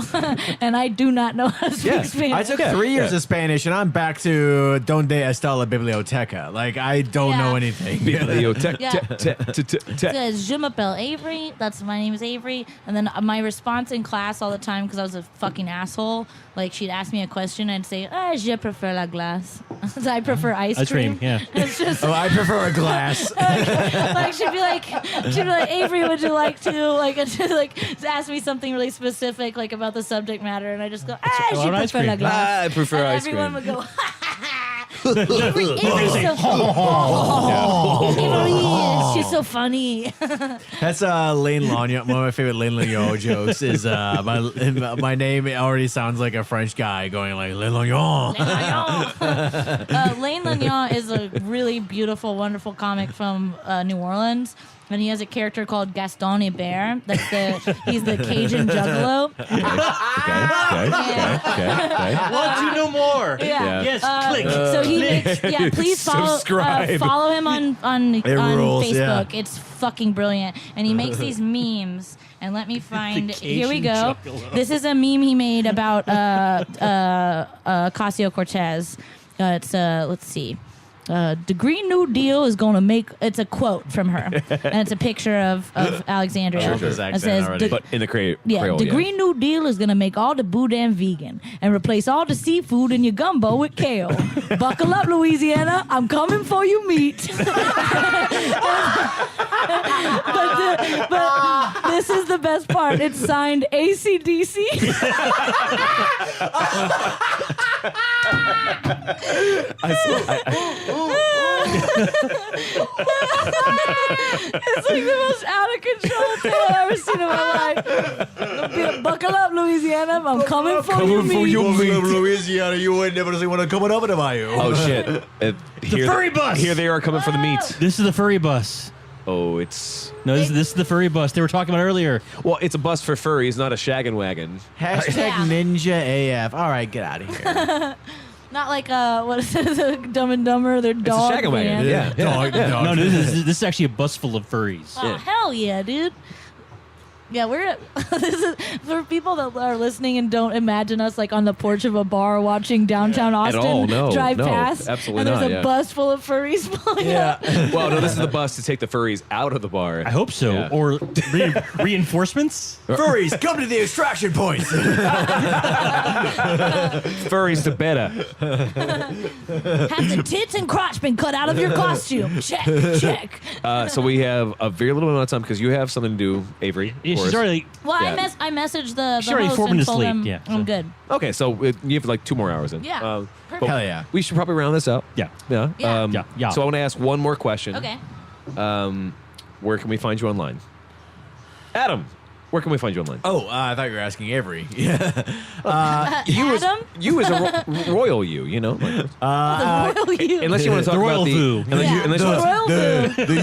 and I do not know how to speak Yeah. Spanish. I took Yeah, 3 years yeah. of Spanish, and I'm back to Donde está la biblioteca. Like, I don't Yeah. know anything. bibliothèque. Yeah. Says, Je m'appelle Avery. That's my name is Avery. And then my response in class all the time, because I was a fucking asshole, like she'd ask me a question and I'd say, je préfère la glace. So I prefer ice cream. Yeah. It's just Oh, I prefer a glass. like she'd be like, Avery, would you like to like and she'd like ask me something really specific like about the subject matter, and I just go, je I want ice préfère la cream. glace. I prefer And ice everyone cream. would go, Avery's so Avery, she's so funny. That's Lane Lagnon. One of my favorite Lane Lagnon jokes is my name already sounds like a French guy going like Lane Lagnon. Lane Lagnon is a really beautiful, wonderful comic from New Orleans. And he has a character called Gaston Hébert. He's the Cajun Juggalo. Okay. Want to know more? Yeah. Yes, click. So he makes, please Subscribe. follow him on rules, Facebook. yeah. It's fucking brilliant. And he makes these memes. And let me find. Here we Cajun go. Juggalo. This is a meme he made about Ocasio-Cortez. It's let's see. The Green New Deal is going to make. It's a quote from her, and it's a picture of Alexandria. Sure, his It accent says, already. But in the Creole, the Green New Deal is going to make all the boudin vegan and replace all the seafood in your gumbo with kale. Buckle up, Louisiana. I'm coming for you meat. but this is the best part. It's signed ACDC. It's like the most out of control thing I've ever seen in my life. Buckle up, Louisiana. I'm coming for you, meat. Louisiana, you ain't never seen one coming up in the bayou. Oh shit! Here, furry bus. Here they are coming for the meat. This is the furry bus. Oh, it's No, this is the furry bus they were talking about earlier. well, it's a bus for furries, not a shaggin' wagon. Hashtag Yeah. Ninja AF. All right, get out of here. Not like what is it? Dumb and Dumber. Their dog. Shaggin' wagon. van. Yeah. Dog, dog. No, this is actually a bus full of furries. Oh, hell yeah, dude. Yeah, we're this is for people that are listening and don't imagine us like on the porch of a bar watching downtown Austin all, no, drive no, past, absolutely and there's not, a yeah. bus full of furries pulling up. Yeah. Well, no, this is the bus to take the furries out of the bar. I hope so. Yeah. Or reinforcements. Furries, come to the extraction point. Furries to better. Have the tits and crotch been cut out of your costume? Check, check. So we have a very little amount of time because you have something to do, Avery. Yeah, of she's course. already. Well, Yeah. I messaged the She already host formed and to told sleep, him yeah, I'm so. good. Okay, so you have like 2 more hours in. Yeah. But Perfect. Hell yeah. We should probably round this out. Yeah. Yeah. Yeah. Yeah. So I want to ask one more question. Okay. Where can we find you online? Adam, where can we find you online? Oh, I thought you were asking Avery. Yeah. Adam? You as a royal you know? Like, The royal you. unless you want to talk The royal about the... Vu. Unless you, Yeah. unless you The want royal Vu. The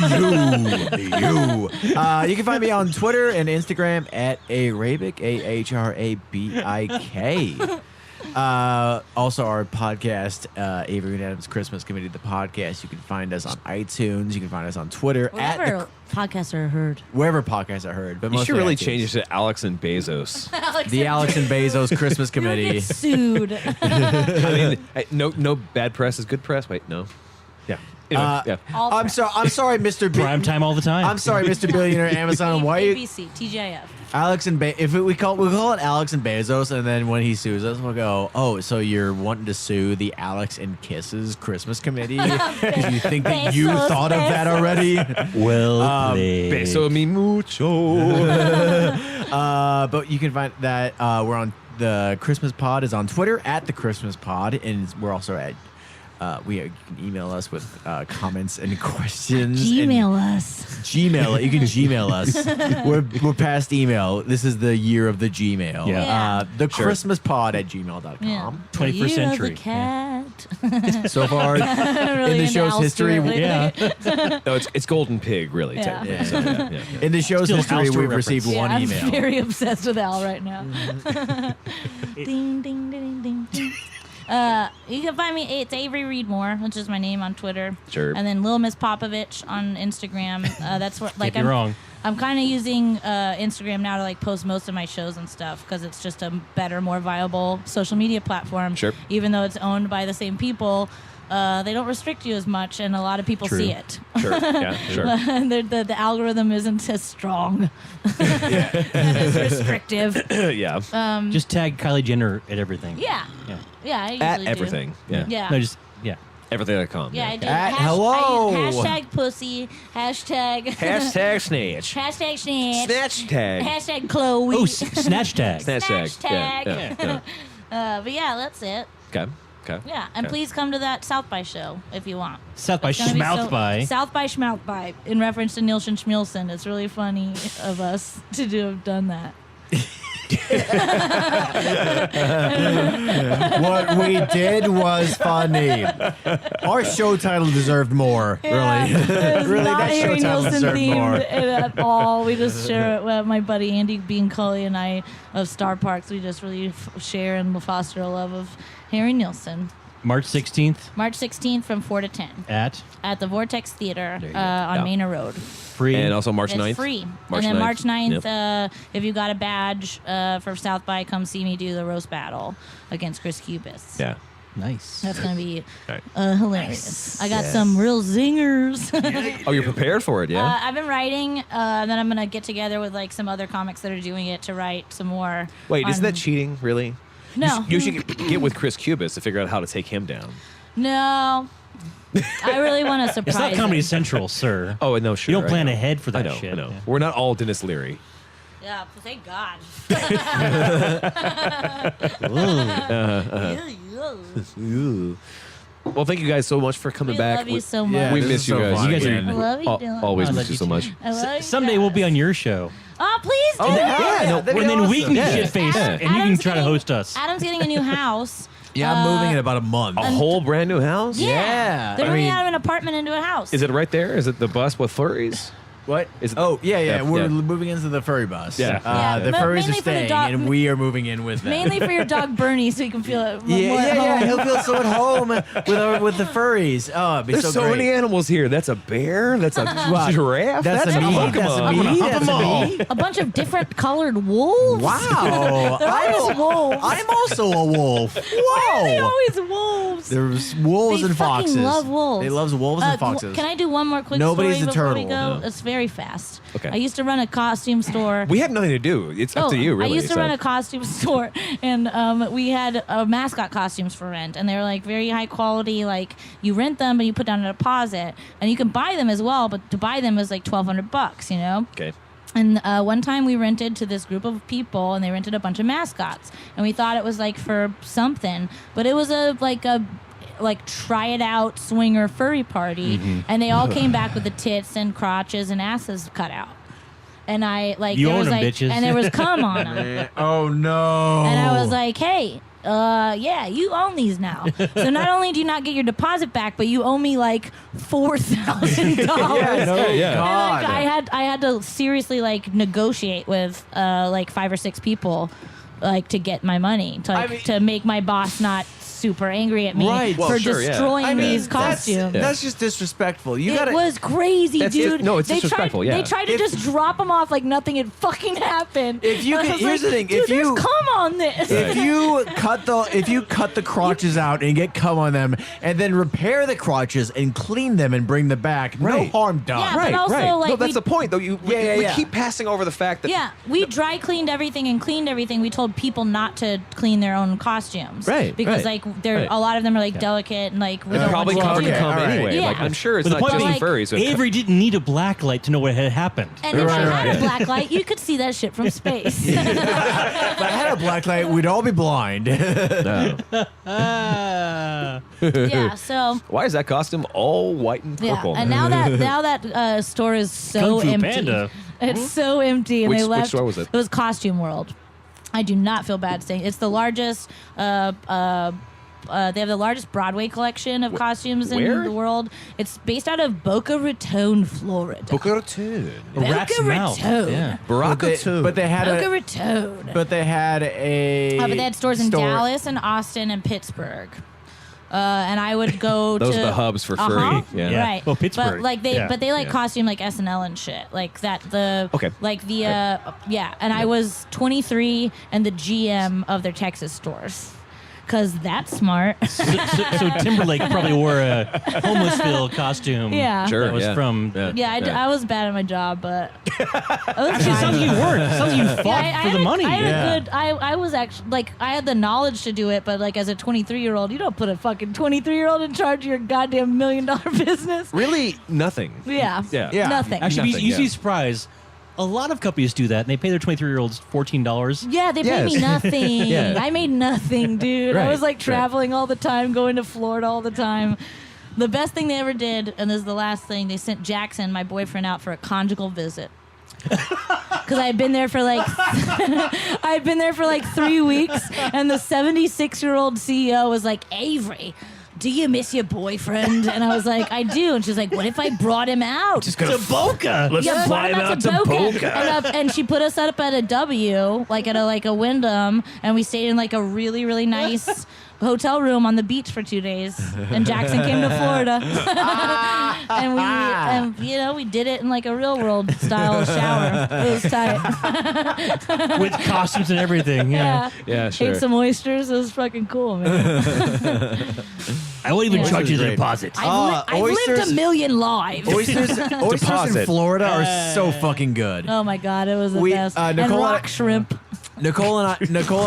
you. You can find me on Twitter and Instagram at Hrabik, Ahrabik. Also, our podcast, Avery and Adam's Christmas Committee, the podcast. You can find us on iTunes. You can find us on Twitter Wherever podcasts are heard. wherever podcasts are heard. But you should mostly really iTunes. change it to Alex and Bezos. The Alex and Bezos Christmas You'll Committee. get sued. I mean, no bad press is good press. Wait, no. Yeah. Anyway, yeah. All I'm sorry, Mr. Prime time all the time. I'm sorry, Mr. Billionaire Amazon. Why you ABC, TGIF. Alex and if we call it Alex and Bezos, and then when he sues us, we'll go, oh, so you're wanting to sue the Alex and Kisses Christmas Committee? Because you think that you Bezos, thought of that already? well played. Beso mi mucho. But you can find that we're on the Christmas Pod is on Twitter at the Christmas Pod, and we're also at. You can email us with comments and questions. Gmail us. Gmail. You can Gmail us. We're past email. This is the year of the Gmail. Yeah. Yeah. The Christmas Pod at gmail.com. Yeah. 21st Year of century. the cat. So far Really in the into show's Al history, Stewart lately. Yeah. No, it's Golden Pig, really. Yeah. technically. Yeah. So, yeah. in the show's Still history, Al Stewart we've received Yeah, one I'm email. very obsessed with Al right now. Ding, ding, ding, ding, ding. You can find me. It's Avery Reedmore, which is my name on Twitter. Sure. And then Lil Miss Popovich on Instagram. That's what like Can't be wrong. I'm kind of using Instagram now to like post most of my shows and stuff because it's just a better, more viable social media platform. Sure. Even though it's owned by the same people, they don't restrict you as much, and a lot of people True. see it. Sure. Yeah, sure. the algorithm isn't as strong. It's restrictive. Yeah. Just tag Kylie Jenner at everything. Yeah. Yeah. Yeah, I usually At do. everything. Yeah. Yeah. No, just yeah. Everything.com. Yeah, I do. At hello. I use hashtag pussy, hashtag Hashtag snatch. hashtag snatch, Snatch tag. hashtag Chloe. Oh, snatch tag. Snatch tag. Snatch tag. Yeah, yeah, But yeah, that's it. yeah. Okay. Yeah, and Okay. please come to that South by show if you want. South by It's gonna be Schmouth by. South by Schmouth by, in reference to Nielsen Schmielsen. It's really funny of us to have done that. What we did was funny. Our show title deserved more, Yeah, really. it's Really, not that show Harry title Nilsson deserved more. themed at all. We just share it with my buddy Andy Bean Cully and I of Star Parks. We just really share and foster a love of Harry Nilsson. March 16th March 16th from 4 to 10 at at the Vortex Theater There you go. on Yeah. Manor Road. free. And also March It's 9th. free. March and then 9th. March 9th, Yep. if you got a badge for South by, come see me do the roast battle against Chris Cubis. Yeah. Nice. That's going to be Right. hilarious. I got some real zingers. Oh, you're prepared for it, yeah? I've been writing, and then I'm going to get together with like some other comics that are doing it to write some more. Wait, isn't on- that cheating, really? No. You should get with Chris Cubis to figure out how to take him down. No. I really want to surprise It's not Comedy him. Central, sir. Oh, no, sure. You don't plan I know. ahead for that I know, shit. I know. Yeah. We're not all Dennis Leary. Yeah, thank God. Well, thank you guys so much for coming We back. love you so much. Yeah, we this miss is you so guys. fun. You guys are- I love you, Dylan. Always I miss love you you so too. much. I love you Someday we'll be guys. on your show. Oh, please do. Oh, yeah, no, that'd And be then we can awesome. get shit faced, Yeah. and you can Adam's try to getting- host us. Adam's getting a new house. Yeah, I'm moving in about a month. A whole brand new house? Yeah, They're I moving mean- out of an apartment into a house. Is it right there? Is it the bus with furries? What? Is it- Oh, yeah. Yeah, We're yeah. moving into the furry bus. Yeah. The Yeah, furries mainly are for the staying, dog- and we are moving in with them. Mainly for your dog Bernie, so you can feel it more Yeah, at home. He'll feel so at home with the furries. Oh, it'd be There's so great. many animals here. That's a bear. That's a giraffe. That's a me. me. That's a me. That's a me. A bunch of different colored wolves. Wow. They're always wolves. I'm also a wolf. They're Whoa. always wolves. There's wolves They and fucking foxes. love wolves. They love wolves and foxes. Can I do one more quick Nobody's story a before we turtle. go? No. It's very fast. Okay. I used to run a costume store. We have nothing to do. It's up to you, really. I used to so- run a costume store, and we had mascot costumes for rent, and they were like very high quality. Like you rent them, but you put down a deposit, and you can buy them as well. But to buy them is like $1,200, you know. Okay. And one time we rented to this group of people, and they rented a bunch of mascots, and we thought it was like for something, but it was a try it out swinger furry party, and they all came back with the tits and crotches and asses cut out. And I like You there own was them, like bitches. and there was cum on them. Oh no. And I was like, hey, yeah, you own these now. So not only do you not get your deposit back, but you owe me like $4,000. yeah, no, Yeah. God. And, like, I had to seriously like negotiate with like 5 or 6 people like to get my money to make my boss not super angry at me Right. Well, for sure, yeah. destroying these costumes. That's just disrespectful. You It gotta. was crazy, That's dude. no, it's They disrespectful, tried, yeah. They tried to If- just drop them off like nothing had fucking happened. If you And I could- was here's like, the thing, dude, if you- there's cum on this. If you cut the crotches out and get cum on them, and then repair the crotches and clean them and bring them back, no Right. harm done. Yeah, but also, like, no, that's we- the point, though. We Yeah. keep passing over the fact that Yeah, we dry cleaned everything and cleaned everything. We told people not to clean their own costumes, Right, Because right, like they're right. a lot of them are like delicate and like we it's don't probably want covered to in okay, cum all right. anyway. Yeah. Like I'm sure it's But the not point just being, furries. but- Avery didn't need a black light to know what had happened. And if Right, you right. had a black light, you could see that shit from space. If I had a black light, we'd all be blind. No. Yeah, so Why is that costume all white and purple? yeah, and now that store is so Kung Fu empty. Panda. It's so empty, and Which- they which left. store was it? It was Costume World. I do not feel bad saying it's the largest. They have the largest Broadway collection of costumes in where? the world. It's based out of Boca Raton, Florida. Boca Raton. A rat's Boca mouth. Raton. Yeah. but they had Boca a. Raton. But they had a. But they had stores in store- Dallas and Austin and Pittsburgh. And I would go Those to are the hubs for furry. Uh-huh. Yeah. Yeah. Right. Well, Pittsburgh. But like they Yeah. like Yeah. costume like SNL and shit. Like that the Okay. like the yeah, and I was 23 and the GM of their Texas stores. Cause that's smart. So Timberlake probably wore a Homelessville costume. Yeah. Sure. That was yeah. from. Yeah, I was bad at my job, but Actually, it sounds like you weren't. It sounds like you fought for the money. I had Yeah. a good. I was actually like I had the knowledge to do it, but like as a 23-year-old, you don't put a fucking 23-year-old in charge of your goddamn $1 million business. Really, nothing. Yeah. Yeah. Yeah. Nothing. Actually, Nothing, you'd be yeah. surprised. A lot of companies do that, and they pay their 23-year-olds $14. Yeah, they paid me Yes. nothing. Yeah. I made nothing, dude. I Right, was like right. traveling all the time, going to Florida all the time. The best thing they ever did, and this is the last thing, they sent Jackson, my boyfriend, out for a conjugal visit. Because I had been there for like 3 weeks, and the 76-year-old CEO was like, Avery, do you miss your boyfriend? And I was like, I do. And she's like, what if I brought him out? To Boca. Let's Yeah, fly brought him out to Boca. Boca. And she put us up at a W, like at a Wyndham, and we stayed in like a really, really nice hotel room on the beach for 2 days. And Jackson came to Florida. and we did it in like a real world style shower. It was tight. With costumes and everything. Yeah. Yeah, sure. Ate some oysters. It was fucking cool, man. I won't even Yeah. charge you the Great. deposit. I've lived oysters- a million lives. Oysters in Deposit. Florida are so fucking good. Oh my god, it was the We- best. And Nicole- rock shrimp. Nicole and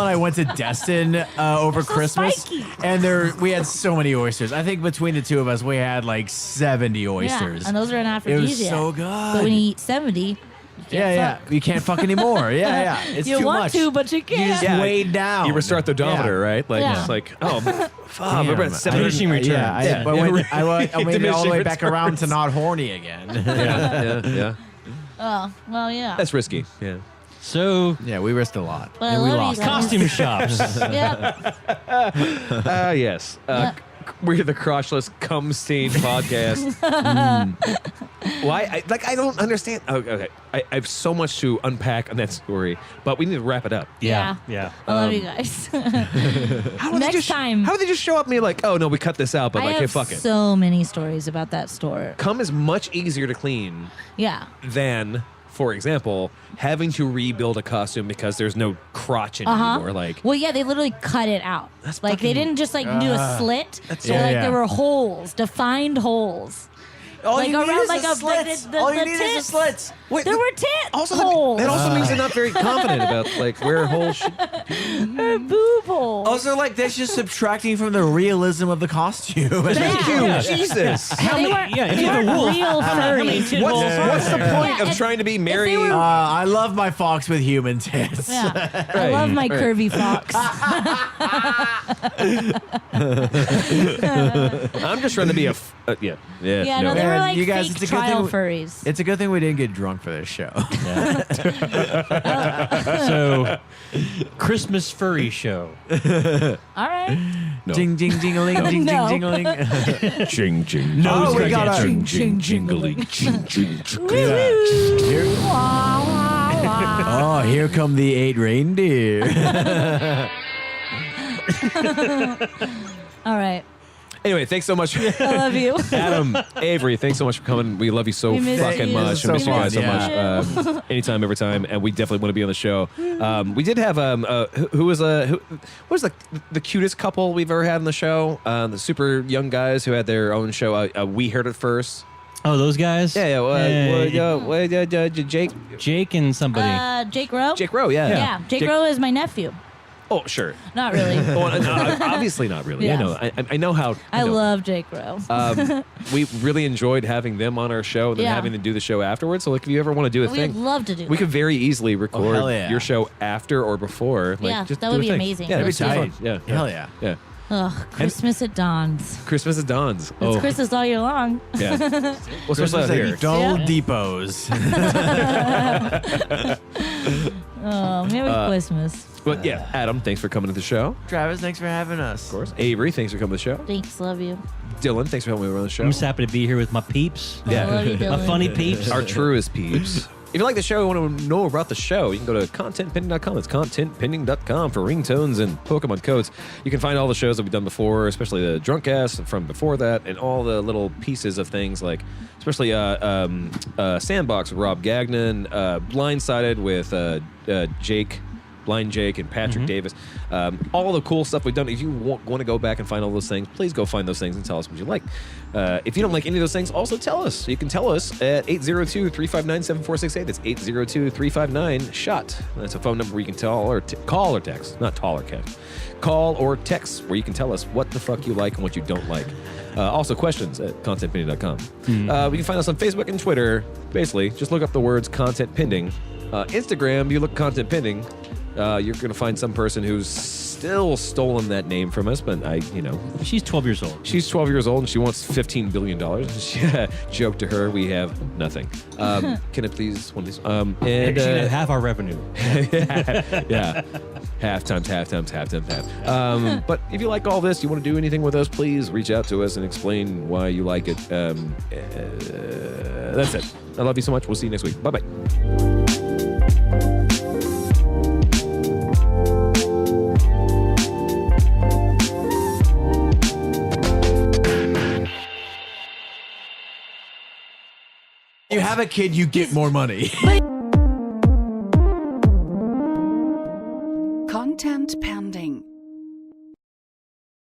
I went to Destin over So Christmas, spiky. and we had so many oysters. I think between the two of us, we had like 70 oysters. Yeah, and those are an It aphrodisiac. was so good. But when you eat 70, yeah. You can't fuck anymore. Yeah. It's you too want much. to, but you You can't. just Yeah. weighed down. You restart the odometer, Yeah. right? Like Yeah. it's like, oh, fuck, Damn. we're at 700. Diminishing returns. Yeah, I made it all the way Diminishing back around to returns. not horny again. Yeah. Oh, well, yeah. That's risky. Yeah. So, Yeah, we risked a lot. But I And we love lost. you guys. costume shops. Yep. Yes. Yeah. We're the crotchless cum stained podcast. Why? I don't understand. Oh, okay, I have so much to unpack on that story, but we need to wrap it up. Yeah. I love you guys. How do Next time. How do they just show up and be like, oh no, we cut this out, but I like, hey, have fuck it. so many stories about that store. Cum is much easier to clean Yeah. than, for example, having to rebuild a costume because there's no crotch in it anymore. Like, Well, yeah, they literally cut it out. That's Like they fucking- didn't just like do a slit. So Yeah, like yeah. there were holes, defined holes. All Like you need around is like a a slits. the All you the need is a tits. slits. wait, There were tit also holes. that also means they're not very confident about like where holes should. Or boob holes. Also, like that's just subtracting from the realism of the costume. Thank you, Yeah. Jesus. Yeah, they weren't, yeah, if they you have a weren't wolf, real furries. tit What's, holes are what's the there? point Yeah, of if- trying to be if Mary? they were- I love my fox with human tits. Yeah. I love my curvy fox. I'm just trying to be a. Yeah. Yeah, no, they Man, were like you guys, fake it's a good trial thing- furries. It's a good thing we didn't get drunk for this show. So, Christmas furry show. All right. No. Ding ding ding-a-ling, ding No. ding ding-a-ling. Ching ching. No, we got our- ching ching jingling. Ching ching. Here- Wah, wah, wah. Oh, here come the 8 reindeer. All right. Anyway, thanks so much, I love you. Adam, Avery. Thanks so much for coming. We love you so We miss fucking you. much. So I miss you guys so fun, much. Anytime, every time, and we definitely want to be on the show. We did have who was the cutest couple we've ever had on the show? The super young guys who had their own show. We heard it first. Oh, those guys? Jake Jake and somebody. Jake Rowe? Jake Rowe. Yeah. Yeah, Jake Rowe is my nephew. Oh, sure. Not really. Well, no, obviously not really. Yeah. I know. I know how. I know. love Jake Rowe. We really enjoyed having them on our show and then Yeah. having them do the show afterwards. So, like, if you ever want to do a We'd thing, love to do we that. could very easily record hell yeah. your show after or before. Like, Yeah, just that do would a be thing. amazing. Yeah, Let's it'd be do it. fun. Yeah, Hell yeah. yeah. Ugh, Christmas at Dawn's. Christmas is dawns. It's Oh, Christmas all year long. yeah. What's Christmas out at here? Donald Yeah. Depots. Oh, Merry Christmas. But yeah, Adam, thanks for coming to the show. Of Travis, thanks for having us. course. Avery, thanks for coming to the show. Thanks, love you. Dylan, thanks for helping me on the show. I'm just happy to be here with my peeps. Yeah. I love you, My Dylan. funny peeps. Our truest peeps. If you like the show and want to know about the show, you can go to contentpending.com. That's contentpending.com for ringtones and Pokemon codes. You can find all the shows that we've done before, especially the Drunkcast from before that, and all the little pieces of things like, especially Sandbox with Rob Gagnon, Blindsided with Jake. Blind Jake and Patrick Davis. All the cool stuff we've done. If you want to go back and find all those things, please go find those things and tell us what you like. If you don't like any of those things, also tell us. You can tell us at 802-359-7468. That's 802-359-SHOT. That's a phone number where you can tell or call or text. Not tall or text. Call or text where you can tell us what the fuck you like and what you don't like. Also, questions at contentpending.com. We can find us on Facebook and Twitter. Basically, just look up the words Content Pending. Instagram, you look Content Pending. You're going to find some person who's still stolen that name from us, but She's 12 years old. she's 12 years old and she wants $15 billion. Joke to her, we have nothing. Can it please one of these? And She can have our revenue. yeah, half times half. But if you like all this, you want to do anything with us, please reach out to us and explain why you like it. That's it. I love you so much. We'll see you next week. Bye bye. You have a kid, you get more money. Content pending.